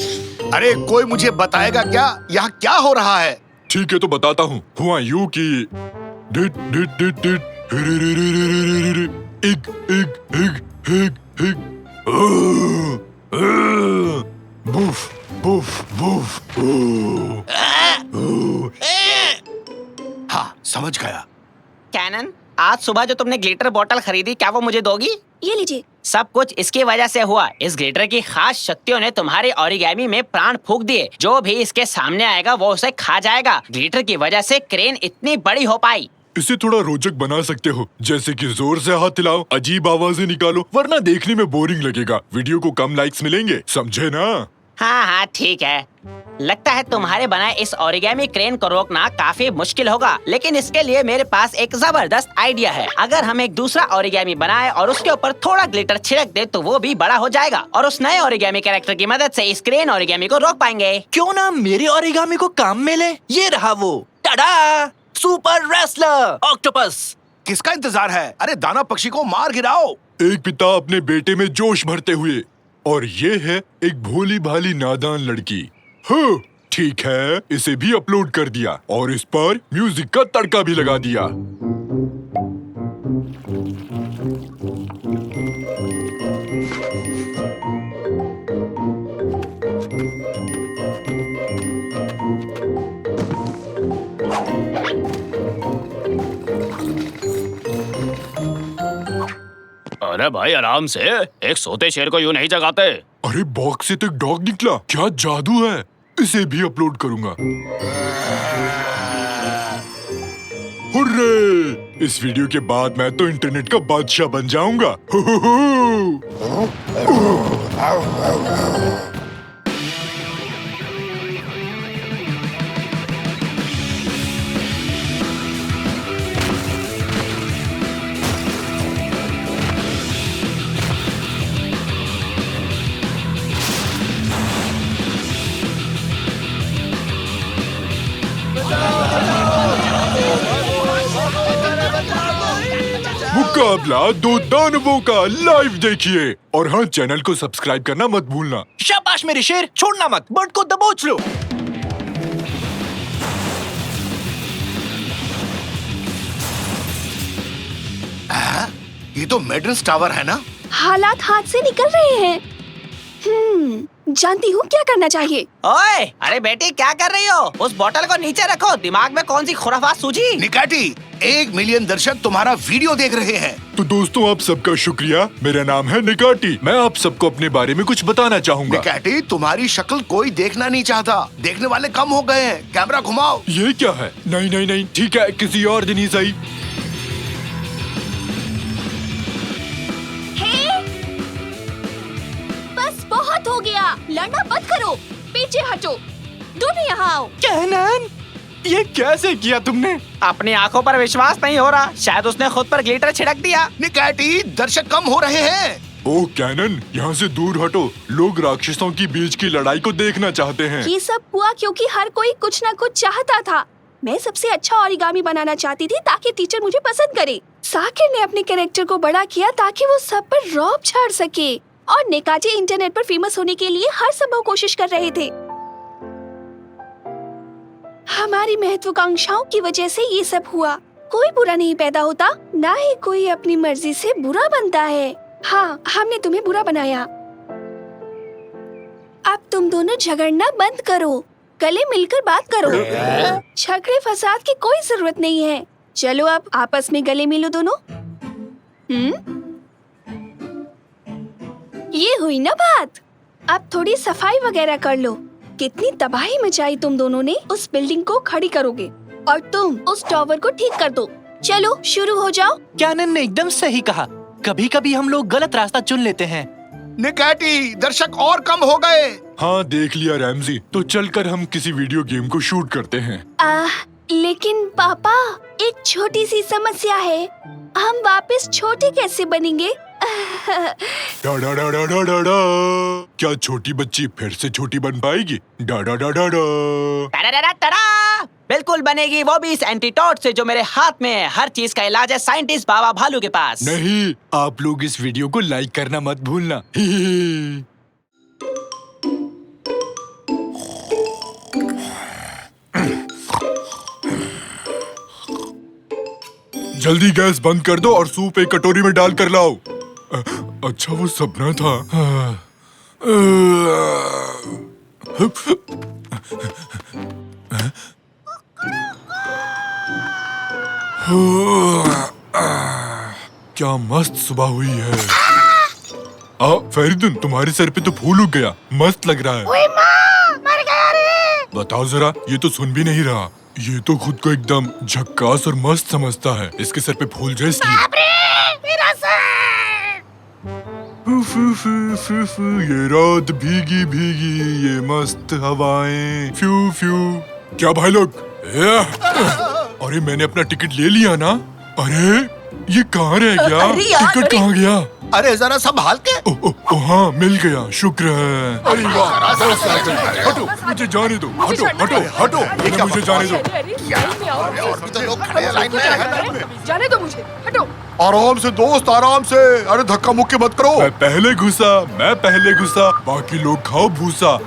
अरे कोई मुझे बताएगा क्या यहाँ क्या हो रहा है? ठीक है तो बताता हूँ। हुआ यूं कि डिट डिट डिट डिट इग इग इग इग इग बुफ बुफ बुफ। हाँ समझ गया। कैनन, आज सुबह जो तुमने ग्लिटर बोतल खरीदी, क्या वो मुझे दोगी? ये लीजिए। सब कुछ इसकी वजह से हुआ। इस ग्लिटर की खास शक्तियों ने तुम्हारे ओरिगामी में प्राण फूंक दिए। जो भी इसके सामने आएगा वो उसे खा जाएगा। ग्लिटर की वजह से क्रेन इतनी बड़ी हो पाई। इसे थोड़ा रोचक बना सकते हो, जैसे कि जोर से हाथ हिलाओ, अजीब आवाजें निकालो, वरना देखने में बोरिंग लगेगा। वीडियो को कम लाइक्स मिलेंगे, समझे ना? हाँ हाँ ठीक है। लगता है तुम्हारे बनाए इस ओरिगामी क्रेन को रोकना काफी मुश्किल होगा, लेकिन इसके लिए मेरे पास एक जबरदस्त आइडिया है। अगर हम एक दूसरा ओरिगामी बनाए और उसके ऊपर थोड़ा ग्लिटर छिड़क दे तो वो भी बड़ा हो जाएगा और उस नए ओरिगामी कैरेक्टर की मदद से इस क्रेन ओरिगामी को रोक पाएंगे। क्यों ना मेरे ओरिगामी को काम में ले। ये रहा वो, टाडा, सुपर रेसलर ऑक्टोपस। किसका इंतजार है? अरे दाना पक्षी को मार गिराओ। एक पिता अपने बेटे में जोश भरते हुए, और ये है एक भोली भाली नादान लड़की। हाँ ठीक है, इसे भी अपलोड कर दिया और इस पर म्यूजिक का तड़का भी लगा दिया। अरे भाई आराम से, एक सोते शेर को यूं नहीं जगाते। अरे बॉक्स से तो एक डॉग निकला, क्या जादू है। इसे भी अपलोड करूंगा। हुर्रे! इस वीडियो के बाद मैं तो इंटरनेट का बादशाह बन जाऊंगा। मुकाबला दो दानवों का लाइव देखिए, और हाँ चैनल को सब्सक्राइब करना मत भूलना। शाबाश मेरे शेर, छोड़ना मत, बर्ड को दबोच लो। ये तो मेडन्स टावर है ना? हालात हाथ से निकल रहे हैं। जानती हूँ क्या करना चाहिए। ओए, अरे बेटी क्या कर रही हो? उस बोतल को नीचे रखो। दिमाग में कौन सी खुराफात सूझी? निकाटी, 1 मिलियन दर्शक तुम्हारा वीडियो देख रहे हैं। तो दोस्तों आप सबका शुक्रिया। मेरा नाम है निकाटी। मैं आप सबको अपने बारे में कुछ बताना चाहूँगा। निकाटी, तुम्हारी शक्ल कोई देखना नहीं चाहता। देखने वाले कम हो गए हैं। कैमरा घुमाओ। ये क्या है? नहीं नहीं नहीं, ठीक है, किसी और दिन ही सही। बस बहुत हो गया, लड़ना मत करो, पीछे हटो, दोनों यहाँ आओ। कैनन, ये कैसे किया तुमने? अपनी आंखों पर विश्वास नहीं हो रहा। शायद उसने खुद पर ग्लिटर छिड़क दिया। निकाटी, दर्शक कम हो रहे हैं। ओह कैनन, यहाँ से दूर हटो। लोग राक्षसों की बीच की लड़ाई को देखना चाहते हैं। ये सब हुआ क्योंकि हर कोई कुछ न कुछ चाहता था। मैं सबसे अच्छा ओरिगामी बनाना चाहती थी ताकि टीचर मुझे पसंद करे। साकिर ने अपने कैरेक्टर को बड़ा किया ताकि वो सब पर रौब झाड़ सके, और नेकाजी इंटरनेट पर फेमस होने के लिए हर संभव कोशिश कर रहे थे। हमारी महत्वाकांक्षाओं की वजह से ये सब हुआ। कोई बुरा नहीं पैदा होता, ना ही कोई अपनी मर्जी से बुरा बनता है। हाँ, हमने तुम्हें बुरा बनाया। अब तुम दोनों झगड़ना बंद करो, गले मिलकर बात करो। झगड़े फसाद की कोई जरूरत नहीं है। चलो अब आपस में गले मिलो दोनों। ये हुई ना बात। अब थोड़ी सफाई वगैरह कर लो। कितनी तबाही मचाई तुम दोनों ने। उस बिल्डिंग को खड़ी करोगे और तुम उस टावर को ठीक कर दो। चलो शुरू हो जाओ। कैनन ने एकदम सही कहा। कभी कभी हम लोग गलत रास्ता चुन लेते हैं। निकैटी, दर्शक और कम हो गए। हाँ देख लिया रैमजी, तो चलकर हम किसी वीडियो गेम को शूट करते हैं। लेकिन पापा, एक छोटी सी समस्या है। हम वापस छोटे कैसे बनेंगे? डा डा डा डा डा डा डा। क्या छोटी बच्ची फिर से छोटी बन पाएगी? डा डा डा डा डा। बिल्कुल बनेगी, वो भी इस एंटीटोड से जो मेरे हाथ में है। हर चीज का इलाज है साइंटिस्ट बाबा भालू के पास। नहीं, आप लोग इस वीडियो को लाइक करना मत भूलना। जल्दी गैस बंद कर दो और सूप एक कटोरी में डाल कर लाओ। अच्छा वो सपना था। क्या मस्त सुबह हुई है। फरीदुन, तुम्हारे सर पे तो फूल उग गया, मस्त लग रहा है। ओए माँ, मर गया रे। बताओ जरा, ये तो सुन भी नहीं रहा। ये तो खुद को एकदम झक्कास और मस्त समझता है। इसके सर पे फूल जो इसलिए। मेरा सर। ये रात भीगी भीगी, ये मस्त हवाएं, फ्यू फ्यू। क्या भाई लोग? अरे मैंने अपना टिकट ले लिया ना। अरे ये कहाँ रह गया? टिकट कहाँ गया? अरे जरा संभाल के। हाँ मिल गया, शुक्र है। अरे वाह, हटो, मुझे जाने दो। हटो हटो हटो, मुझे जाने दो। और भी तो लोग खड़े हैं लाइन में। जाने दो मुझे, हटो। आराम से दोस्त, आराम से। अरे धक्का मुक्की मत करो। मैं पहले घुसा, बाकी लोग खाओ भूसा।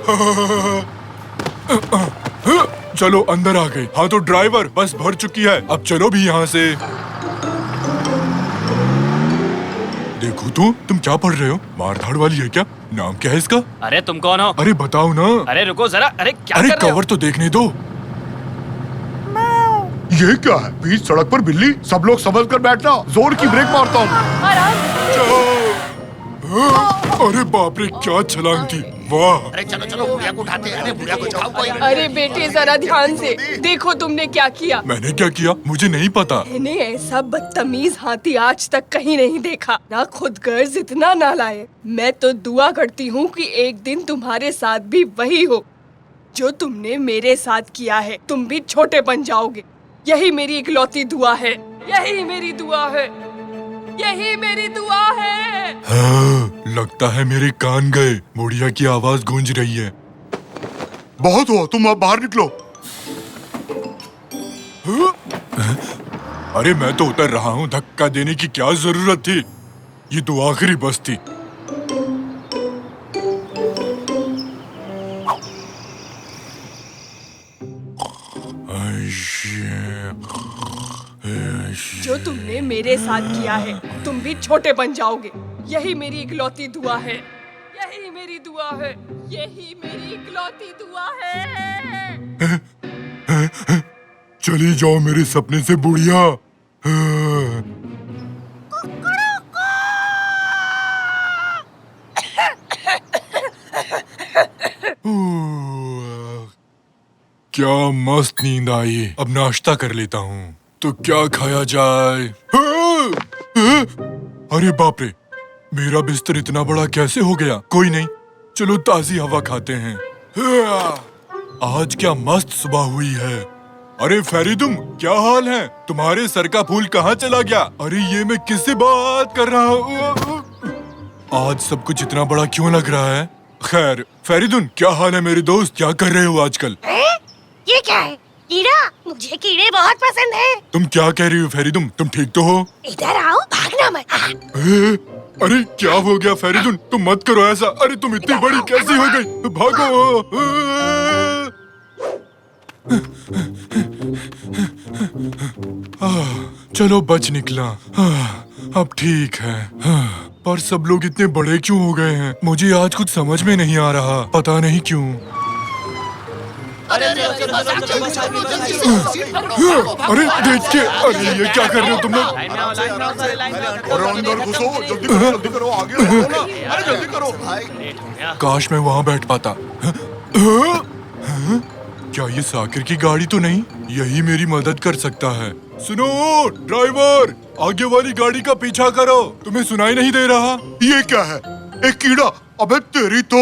चलो अंदर आ गए। हाँ तो ड्राइवर, बस भर चुकी है, अब चलो भी यहाँ से। देखो तो, तुम क्या पढ़ रहे हो? मारधाड़ वाली है क्या? नाम क्या है इसका? अरे तुम कौन हो? अरे बताओ ना। अरे रुको जरा, अरे क्या अरे कर रहे हो? कवर तो देखने दो। ये क्या है? बीच सड़क पर बिल्ली। सब लोग समझ कर बैठना, जोर की ब्रेक मारता हूँ। अरे बाप रे, क्या छलांग थी, वाह। अरे चलो चलो, बुढ़िया को उठाते हैं। अरे बुढ़िया को उठाओ कोई। अरे बेटे जरा ध्यान से देखो, तुमने क्या किया। मैंने क्या किया? मुझे नहीं पता। मैंने ऐसा बदतमीज हाथी आज तक कहीं नहीं देखा। ना खुद गर्ज इतना ना लाए। मैं तो दुआ करती हूँ कि एक दिन तुम्हारे साथ भी वही हो जो तुमने मेरे साथ किया है। तुम भी छोटे बन जाओगे। यही मेरी इकलौती दुआ है। यही मेरी दुआ है। यही मेरी दुआ है। हाँ, लगता है मेरे कान गए। बुढ़िया की आवाज गूंज रही है। बहुत हुआ, तुम अब बाहर निकलो। अरे मैं तो उतर रहा हूँ, धक्का देने की क्या जरूरत थी? ये तो आखिरी बस थी। जो तुमने मेरे साथ किया है, तुम भी छोटे बन जाओगे। यही मेरी इकलौती दुआ है। यही मेरी दुआ है। यही मेरी इकलौती दुआ है। चली जाओ मेरे सपने से बुढ़िया। क्या मस्त नींद आई। अब नाश्ता कर लेता हूँ। तो क्या खाया जाए? अरे बाप रे, मेरा बिस्तर इतना बड़ा कैसे हो गया? कोई नहीं, चलो ताजी हवा खाते हैं। आज क्या मस्त सुबह हुई है। अरे फरीदुम, क्या हाल है? तुम्हारे सर का फूल कहाँ चला गया? अरे ये मैं किससे बात कर रहा हूँ? आज सब कुछ इतना बड़ा क्यों लग रहा है? खैर, फेरिदुन, क्या हाल है मेरे दोस्त? क्या कर रहे हो आजकल? ये क्या है? कीड़ा? मुझे कीड़े बहुत पसंद है। तुम क्या कह रही हो फेरिदुन? तुम ठीक तो हो? इधर आओ, भागना मत। अरे क्या हो गया फेरिदुन? तुम मत करो ऐसा। अरे तुम इतनी बड़ी कैसी हो गई? भागो। चलो बच निकला। अब ठीक है। पर सब लोग इतने बड़े क्यों हो गए हैं? मुझे आज कुछ समझ में नहीं आ रहा, पता नहीं क्यों। अरे देख के, अरे ये क्या कर रहे हो तुम लोग? अंदर घुसो, जल्दी करो, आगे बढ़ो ना। अरे जल्दी करो भाई। काश मैं वहाँ बैठ पाता। क्या ये साकिर की गाड़ी तो नहीं? यही मेरी मदद कर सकता है। सुनो ड्राइवर, आगे वाली गाड़ी का पीछा करो। तुम्हें सुनाई नहीं दे रहा? ये क्या है? एक कीड़ा? अबे तेरी तो।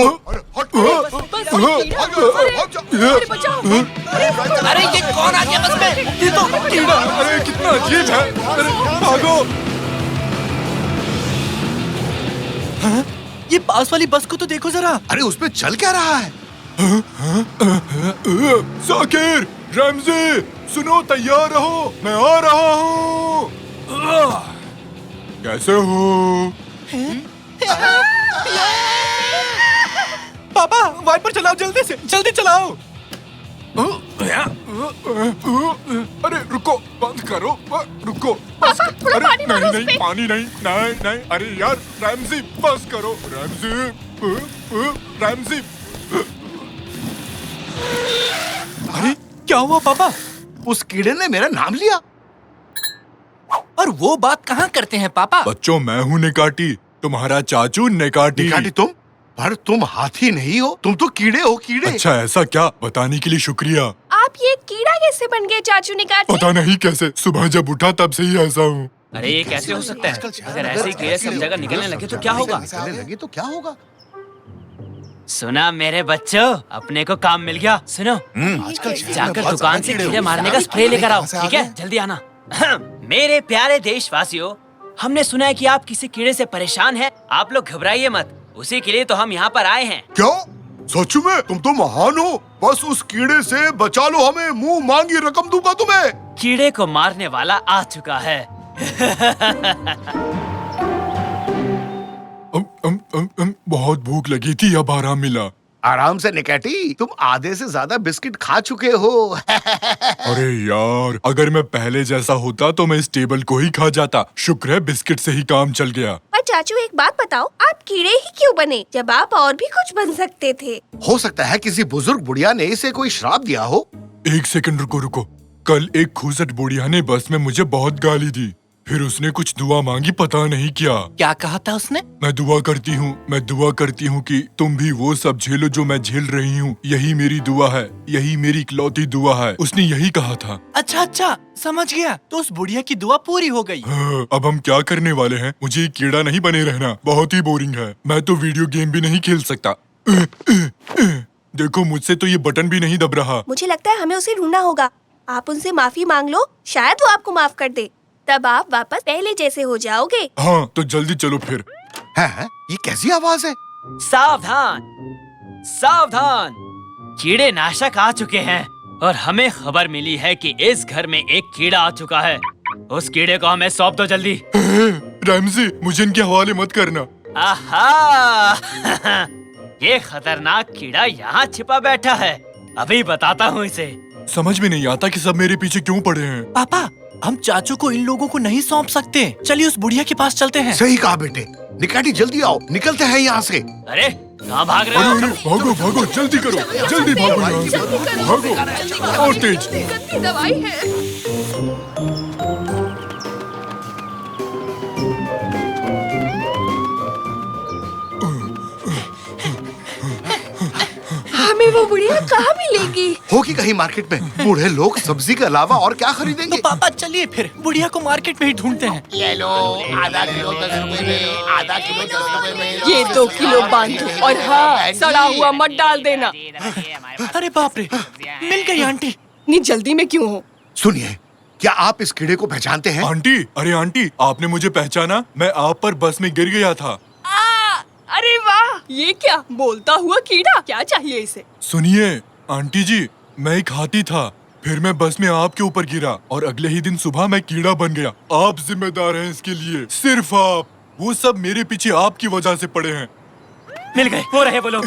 अरे ये कौन आ गया बस में? ये तो कीड़ा। अरे कितना अजीब है। अरे भागो। हाँ? ये पास वाली बस को तो देखो जरा। अरे उसमें चल क्या रहा है? साकिर, रमज़ी, सुनो, तैयार रहो, मैं आ रहा हूँ। कैसे हो? पापा, वाइपर चलाओ जल्दी से, जल्दी चलाओ। अरे रुको, बंद करो, रुको। अरे नहीं, पानी नहीं। अरे यार रमज़ी, बस करो। रमज़ी। अरे क्या हुआ पापा? उस कीड़े ने मेरा नाम लिया। और वो बात कहाँ करते हैं पापा? बच्चों, मैं हूँ निकाटी, तुम्हारा चाचू निकाटी। निकाटी तुम? पर तुम हाथी नहीं हो, तुम तो कीड़े हो, कीड़े। अच्छा ऐसा क्या? बताने के लिए शुक्रिया। आप ये कीड़ा कैसे बन गए चाचू निकाटी? पता नहीं कैसे, सुबह जब उठा तब से ही ऐसा हूँ। अरे ये कैसे हो सकता है? अगर ऐसे ही कीड़े सब जगह निकलने लगे तो क्या होगा? सुना मेरे बच्चों, अपने को काम मिल गया। सुनो, जाकर दुकान से कीड़े मारने का स्प्रे लेकर आओ, ठीक है? जल्दी आना। मेरे प्यारे देशवासियों, हमने सुना है कि आप किसी कीड़े से परेशान हैं। आप लोग घबराइए मत, उसी के लिए तो हम यहाँ पर आए हैं। क्या? सच में? तुम तो महान हो। बस उस कीड़े से बचा लो हमें, मुंह मांगी रकम दूंगा तुम्हें। कीड़े को मारने वाला आ चुका है। बहुत भूख लगी थी, अब आराम मिला। आराम से निकाटी, तुम आधे से ज्यादा बिस्किट खा चुके हो। अरे यार, अगर मैं पहले जैसा होता तो मैं इस टेबल को ही खा जाता। शुक्र है बिस्किट से ही काम चल गया। पर चाचू एक बात बताओ, आप कीड़े ही क्यों बने जब आप और भी कुछ बन सकते थे? हो सकता है किसी बुजुर्ग बुढ़िया ने इसे कोई श्राप दिया हो। एक सेकंड रुको। कल एक खूसट बुढ़िया ने बस में मुझे बहुत गाली दी। फिर उसने कुछ दुआ मांगी, पता नहीं क्या कहा था उसने? मैं दुआ करती हूँ कि तुम भी वो सब झेलो जो मैं झेल रही हूँ। यही मेरी दुआ है, यही मेरी इकलौती दुआ है। उसने यही कहा था। अच्छा, समझ गया। तो उस बुढ़िया की दुआ पूरी हो गई। हाँ, अब हम क्या करने वाले हैं? मुझे कीड़ा नहीं बने रहना, बहुत ही बोरिंग है। मैं तो वीडियो गेम भी नहीं खेल सकता। देखो, मुझसे तो ये बटन भी नहीं दब रहा। मुझे लगता है हमें उसे ढूंढना होगा। आप उनसे माफी मांग लो, शायद वो आपको माफ कर दे। तब आप वापस पहले जैसे हो जाओगे। हाँ, तो जल्दी चलो फिर। है? ये कैसी आवाज है? सावधान, कीड़े नाशक आ चुके हैं और हमें खबर मिली है कि इस घर में एक कीड़ा आ चुका है। उस कीड़े को हमें सौंप दो जल्दी। रमज़ी, मुझे इनके हवाले मत करना। आहा, ये खतरनाक कीड़ा यहाँ छिपा बैठा है। अभी बताता हूँ इसे। समझ में नहीं आता कि सब मेरे पीछे क्यों पड़े हैं। पापा, हम चाचू को इन लोगों को नहीं सौंप सकते। चलिए उस बुढ़िया के पास चलते हैं। सही कहा बेटे। निकाटी जल्दी आओ, निकलते हैं यहाँ से। अरे कहाँ भाग रहे हो? अरे भागो, जल्दी करो, जल्दी भागो यहाँ से। भागो और तेज। दवाई है। हमें वो बुढ़िया कहाँ मिलेगी? होगी कहीं मार्केट में। बूढ़े लोग सब्जी के अलावा और क्या खरीदेंगे? तो पापा चलिए फिर बुढ़िया को मार्केट में ही ढूंढते हैं। ले लो, आधा किलो 10 रुपए में, आधा किलो 10 रुपए में। ये 2 किलो बांधो और हाँ, सड़ा हुआ मत डाल देना। अरे बाप रे, मिल गई आंटी। इतनी जल्दी में क्यों हो? सुनिए, क्या आप इस कीड़े को पहचानते हैं? आंटी, अरे आंटी, आपने मुझे पहचाना? मैं आप पर बस में गिर गया था। ये क्या बोलता हुआ कीड़ा? क्या चाहिए इसे? सुनिए आंटी जी, मैं एक हाथी था, फिर मैं बस में आपके ऊपर गिरा और अगले ही दिन सुबह मैं कीड़ा बन गया। आप जिम्मेदार हैं इसके लिए, सिर्फ आप। वो सब मेरे पीछे आपकी वजह से पड़े हैं। मिल गए, वो रहे वो लोग।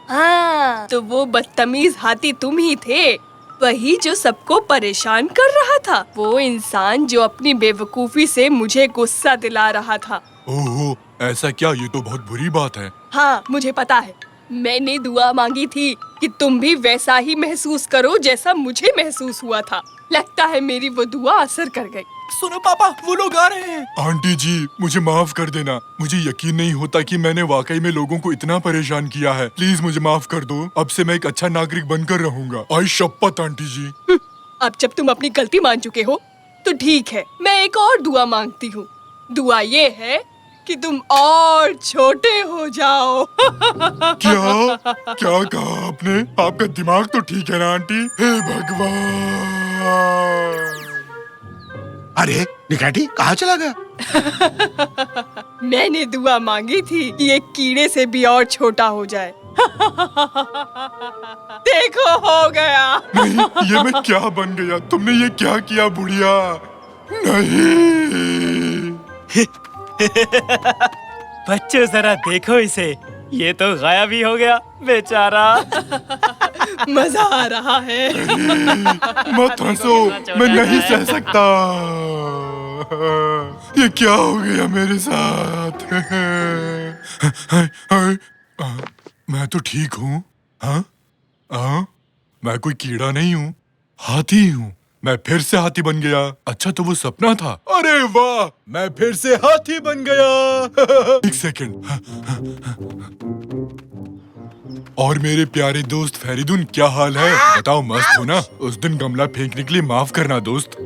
हाँ, तो वो बदतमीज हाथी तुम ही थे, वही जो सबको परेशान कर रहा था, वो इंसान जो अपनी बेवकूफी से मुझे गुस्सा दिला रहा था। ओहो, ऐसा क्या? ये तो बहुत बुरी बात है। हाँ, मुझे पता है। मैंने दुआ मांगी थी कि तुम भी वैसा ही महसूस करो जैसा मुझे महसूस हुआ था। लगता है मेरी वो दुआ असर कर गई। सुनो पापा, वो लोग आ रहे हैं। आंटी जी, मुझे माफ कर देना। मुझे यकीन नहीं होता कि मैंने वाकई में लोगों को इतना परेशान किया है। प्लीज मुझे माफ कर दो। अब से मैं एक अच्छा नागरिक बनकर रहूंगा। आई शपथ आंटी जी। अब जब तुम अपनी गलती मान चुके हो तो ठीक है, मैं एक और दुआ मांगती हूँ। दुआ ये है कि तुम और छोटे हो जाओ। क्या क्या कहा आपने? आपका दिमाग तो ठीक है ना आंटी? हे भगवान! अरे निकाटी कहाँ चला गया? मैंने दुआ मांगी थी कि एक कीड़े से भी और छोटा हो जाए। देखो, हो गया। नहीं, ये मैं क्या बन गया? तुमने ये क्या किया बुढ़िया? नहीं। बच्चों जरा देखो इसे, ये तो गायब ही हो गया बेचारा। मजा आ रहा है। मत हंसो, मैं नहीं सह सकता। ये क्या हो गया मेरे साथ? मैं तो ठीक हूँ। हाँ, मैं कोई कीड़ा नहीं हूँ, हाथी हूँ। मैं फिर से हाथी बन गया। अच्छा, तो वो सपना था। अरे वाह, मैं फिर से हाथी बन गया। एक सेकंड। और मेरे प्यारे दोस्त फरीदुन, क्या हाल है? बताओ, मस्त हो ना? उस दिन गमला फेंकने के लिए माफ करना दोस्त।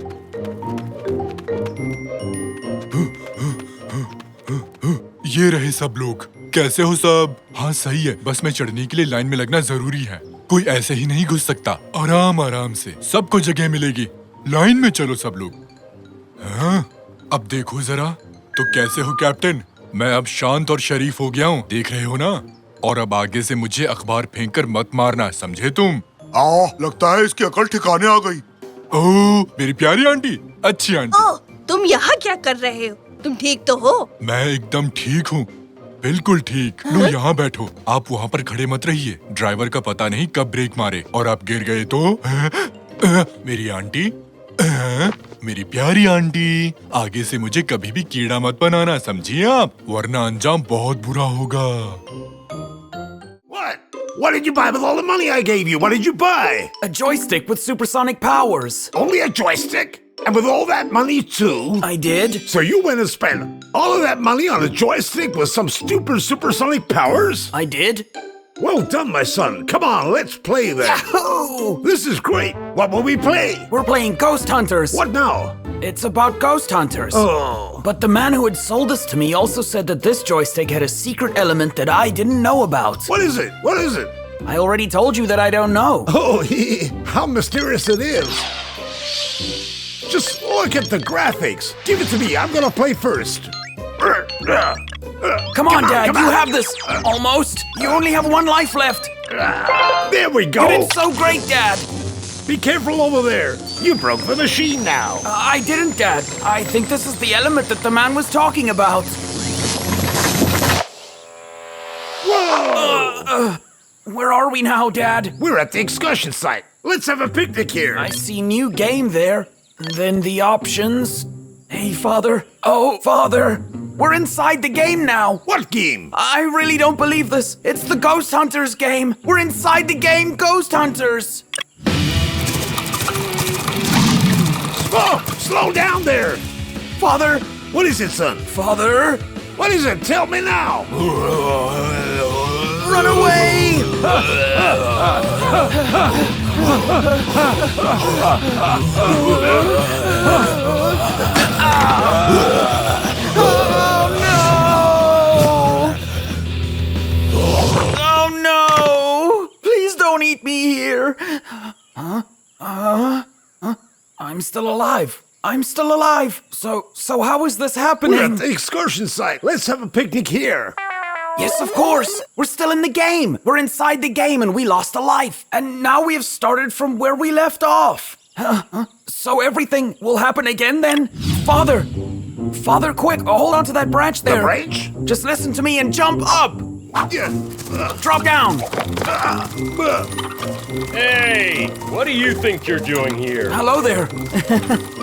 ये रहे सब लोग। कैसे हो सब? हाँ सही है, बस में चढ़ने के लिए लाइन में लगना जरूरी है। कोई ऐसे ही नहीं घुस सकता। आराम आराम से, सबको जगह मिलेगी। लाइन में चलो सब लोग। हाँ, अब देखो जरा। तो कैसे हो कैप्टन? मैं अब शांत और शरीफ हो गया हूँ, देख रहे हो ना? और अब आगे से मुझे अखबार फेंककर मत मारना, समझे तुम? लगता है इसकी अकल ठिकाने आ गई। ओह, मेरी प्यारी आंटी, अच्छी आंटी। ओह, तुम यहाँ क्या कर रहे हो? तुम ठीक तो हो? मैं एकदम ठीक हूँ, बिल्कुल ठीक। लो यहाँ बैठो। आप वहाँ पर खड़े मत रहिए, ड्राइवर का पता नहीं कब ब्रेक मारे और आप गिर गए तो। मेरी आंटी, मेरी प्यारी आंटी, आगे से मुझे कभी भी कीड़ा मत बनाना, समझिए आप? वरना अंजाम बहुत बुरा होगा। What did you buy with all the money I gave you? What did you buy? A joystick with supersonic powers. Only a joystick? And with all that money too? I did. So you went and spent all of that money on a joystick with some stupid supersonic powers? I did. Well done, my son. Come on, let's play then. Yahoo! This is great. What will we play? We're playing Ghost Hunters. What now? It's about ghost hunters. Oh. But the man who had sold this to me also said that this joystick had a secret element that I didn't know about. What is it? What is it? I already told you that I don't know. Oh, how mysterious it is. Just look at the graphics. Give it to me. I'm gonna play first. Come on, Dad. You have this. Almost. You only have one life left. There we go. You did so great, Dad. Be careful over there. You broke the machine now. I didn't, Dad. I think this is the element that the man was talking about. Whoa! Where are we now, Dad? We're at the excursion site. Let's have a picnic here. I see new game there. Then the options. Hey, Father. Oh, Father. We're inside the game now. What game? I really don't believe this. It's the Ghost Hunters game. We're inside the game Ghost Hunters. Oh, slow down there. Father. What is it, son? Father. What is it? Tell me now. Run away! Oh no! Please don't eat me here. I'm still alive. I'm still alive. So how is this happening? We're at the excursion site. Let's have a picnic here. Yes, of course. We're still in the game. We're inside the game and we lost a life. And now we have started from where we left off. So everything will happen again then? Father! Father, quick, hold on to that branch there. The branch? Just listen to me and jump up. Drop down. Hey, what do you think you're doing here? Hello there.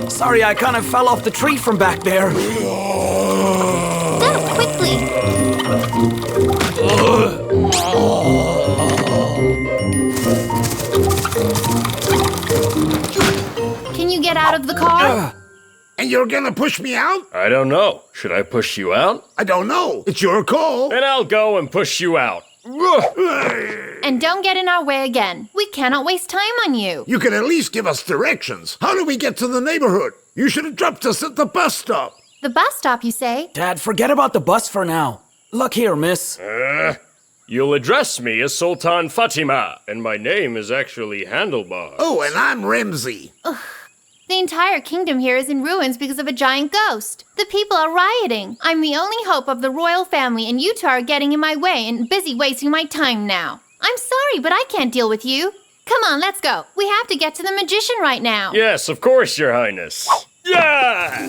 Sorry, I kind of fell off the tree from back there. Down quickly. Can you get out of the car? And you're gonna push me out? I don't know. Should I push you out? I don't know. It's your call. Then I'll go and push you out. And don't get in our way again. We cannot waste time on you. You can at least give us directions. How do we get to the neighborhood? You should have dropped us at the bus stop. The bus stop, you say? Dad, forget about the bus for now. Look here, miss. You'll address me as Sultan Fatima, and my name is actually Handlebar. Oh, and I'm Ramsey. The entire kingdom here is in ruins because of a giant ghost. The people are rioting. I'm the only hope of the royal family, and you two are getting in my way and busy wasting my time now. I'm sorry, but I can't deal with you. Come on, let's go. We have to get to the magician right now. Yes, of course, Your Highness. Yeah!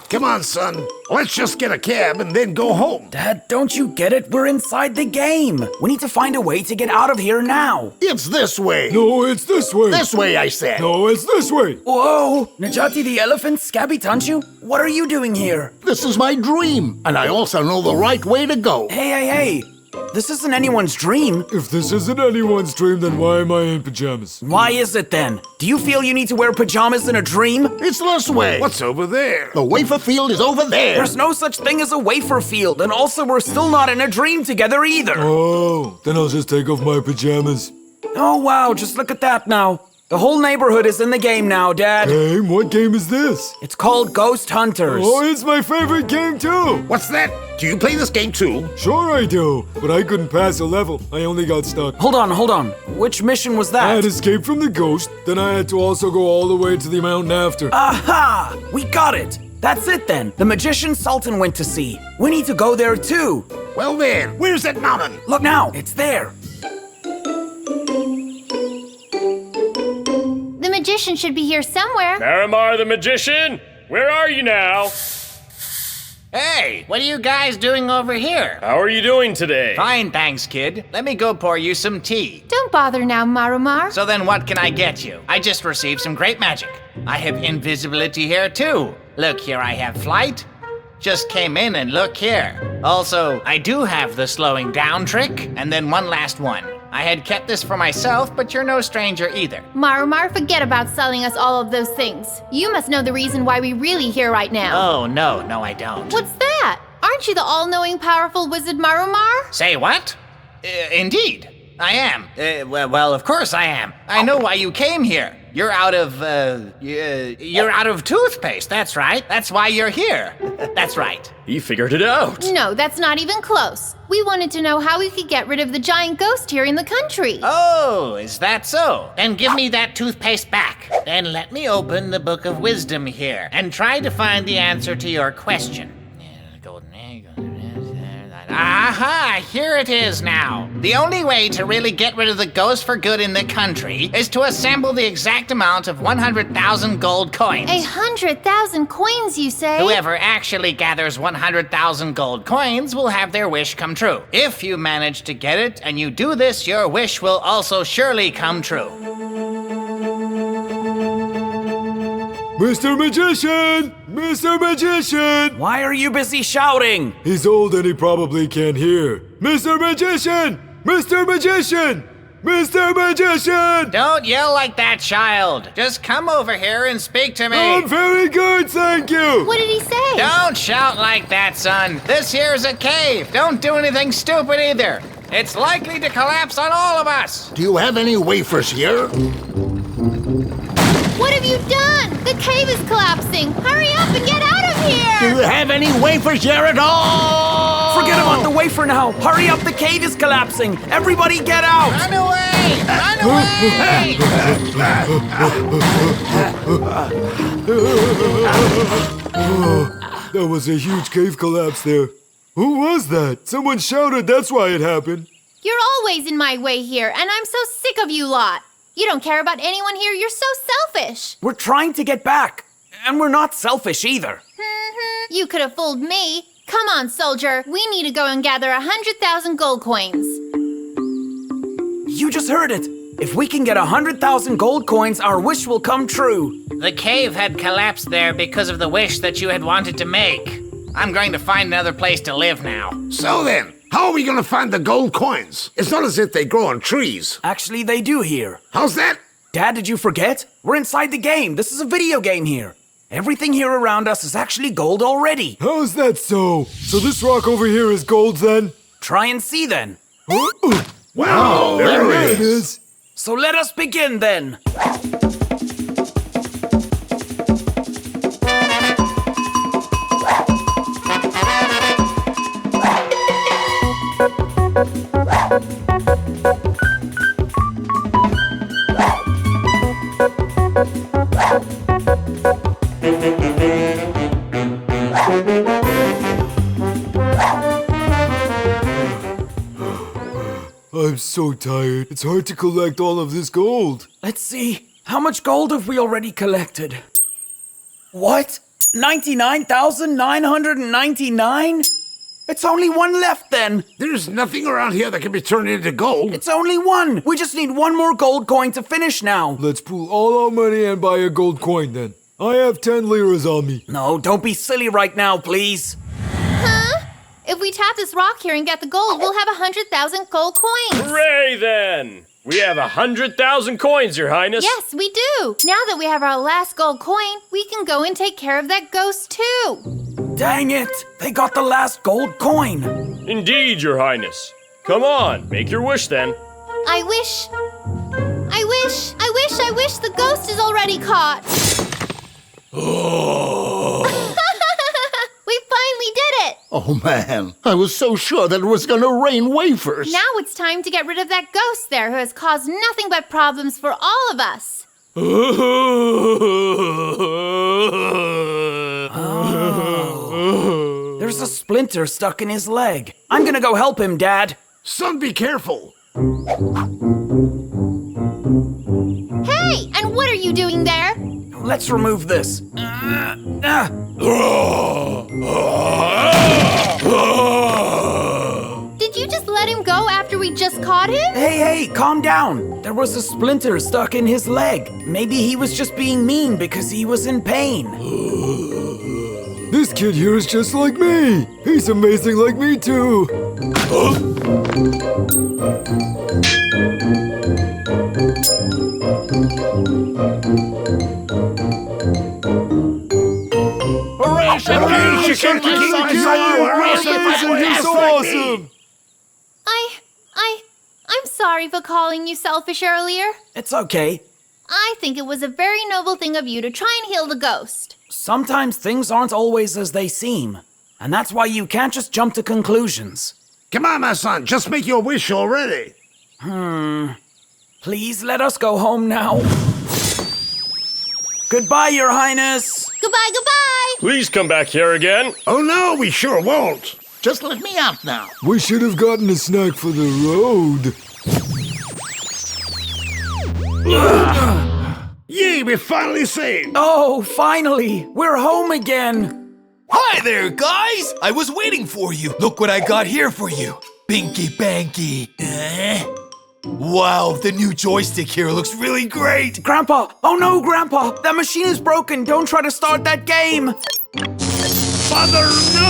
Come on, son. Let's just get a cab and then go home. Dad, don't you get it? We're inside the game. We need to find a way to get out of here now. It's this way. No, it's this way. This way, I said. No, it's this way. Whoa! Najati the elephant, Scabby Tanchu, what are you doing here? This is my dream, and I also know the right way to go. Hey! This isn't anyone's dream. If this isn't anyone's dream, then why am I in pajamas? Why is it then? Do you feel you need to wear pajamas in a dream? It's this way. What's over there? The wafer field is over there. There's no such thing as a wafer field, and also we're still not in a dream together either. Oh, then I'll just take off my pajamas. Oh wow, just look at that now. The whole neighborhood is in the game now, Dad. Game? What game is this? It's called Ghost Hunters. Oh, it's my favorite game too! What's that? Do you play this game too? Sure I do, but I couldn't pass a level. I only got stuck. Hold on. Which mission was that? I had escaped from the ghost, then I had to also go all the way to the mountain after. Aha! We got it! That's it then. The magician Sultan went to see. We need to go there too. Well then, where's that mountain? Look now, it's there. The magician should be here somewhere. Marimar the magician, where are you now? Hey, what are you guys doing over here? How are you doing today? Fine, thanks, kid. Let me go pour you some tea. Don't bother now, Marumar. So then what can I get you? I just received some great magic. I have invisibility here too. Look, here I have flight. Just came in and look here. Also, I do have the slowing down trick, and then one last one. I had kept this for myself, but you're no stranger either. Marumar, forget about selling us all of those things. You must know the reason why we're really here right now. Oh, no, I don't. What's that? Aren't you the all-knowing, powerful wizard Marumar? Say what? Indeed, I am. Well, of course I am. I know why you came here. You're out of toothpaste, that's right. That's why you're here. That's right. He figured it out. No, that's not even close. We wanted to know how we could get rid of the giant ghost here in the country. Oh, is that so? Then give me that toothpaste back. Then let me open the Book of Wisdom here and try to find the answer to your question. Aha! Here it is now. The only way to really get rid of the ghost for good in the country is to assemble the exact amount of 100,000 gold coins. 100,000 coins, you say? Whoever actually gathers 100,000 gold coins will have their wish come true. If you manage to get it and you do this, your wish will also surely come true. Mr. Magician! Mr. Magician! Why are you busy shouting? He's old and he probably can't hear. Mr. Magician! Mr. Magician! Mr. Magician! Don't yell like that, child. Just come over here and speak to me. I'm very good, thank you! What did he say? Don't shout like that, son. This here's a cave. Don't do anything stupid either. It's likely to collapse on all of us. Do you have any wafers here? What have you done? The cave is collapsing. Hurry up and get out of here! Do you have any wafers here at all? Forget about the wafer now. Hurry up, the cave is collapsing. Everybody get out! Run away! Run away! That was a huge cave collapse there. Who was that? Someone shouted, that's why it happened. You're always in my way here, and I'm so sick of you lot. You don't care about anyone here. You're so selfish. We're trying to get back, and we're not selfish either. You could have fooled me. Come on, soldier. We need to go and gather 100,000 gold coins. You just heard it. If we can get 100,000 gold coins, our wish will come true. The cave had collapsed there because of the wish that you had wanted to make. I'm going to find another place to live now. So then, how are we going to find the gold coins? It's not as if they grow on trees. Actually, they do here. How's that? Dad, did you forget? We're inside the game. This is a video game here. Everything here around us is actually gold already. How's that so? So this rock over here is gold then? Try and see then. Wow, there it is. So let us begin then. I'm so tired. It's hard to collect all of this gold. Let's see. How much gold have we already collected? What? 99,999? It's only one left then. There's nothing around here that can be turned into gold. It's only one. We just need one more gold coin to finish now. Let's pool all our money and buy a gold coin then. I have 10 liras on me. No, don't be silly right now, please. Huh? If we tap this rock here and get the gold, we'll have 100,000 gold coins. Hooray then! We have 100,000 coins, Your Highness. Yes, we do. Now that we have our last gold coin, we can go and take care of that ghost too. Dang it! They got the last gold coin. Indeed, Your Highness. Come on, make your wish then. I wish the ghost is already caught. We finally did it! Oh man, I was so sure that it was gonna rain wafers. Now it's time to get rid of that ghost there who has caused nothing but problems for all of us. Oh. There's a splinter stuck in his leg. I'm gonna go help him, Dad. Son, be careful. Hey, and what are you doing there? Let's remove this. Did you just let him go after we just caught him? Hey, calm down. There was a splinter stuck in his leg. Maybe he was just being mean because he was in pain. This kid here is just like me. He's amazing like me too. Hooray, You're so awesome. I'm sorry for calling you selfish earlier. It's okay. I think it was a very noble thing of you to try and heal the ghost. Sometimes things aren't always as they seem. And that's why you can't just jump to conclusions. Come on, my son, just make your wish already. Please let us go home now. Goodbye, Your Highness. Goodbye. Please come back here again. Oh no, we sure won't. Just let me out now. We should have gotten a snack for the road. Yay, we're finally saved. Oh, finally. We're home again. Hi there, guys! I was waiting for you. Look what I got here for you. Binky Banky. Wow, the new joystick here looks really great. Grandpa! Oh no, Grandpa! That machine is broken. Don't try to start that game. Father, no!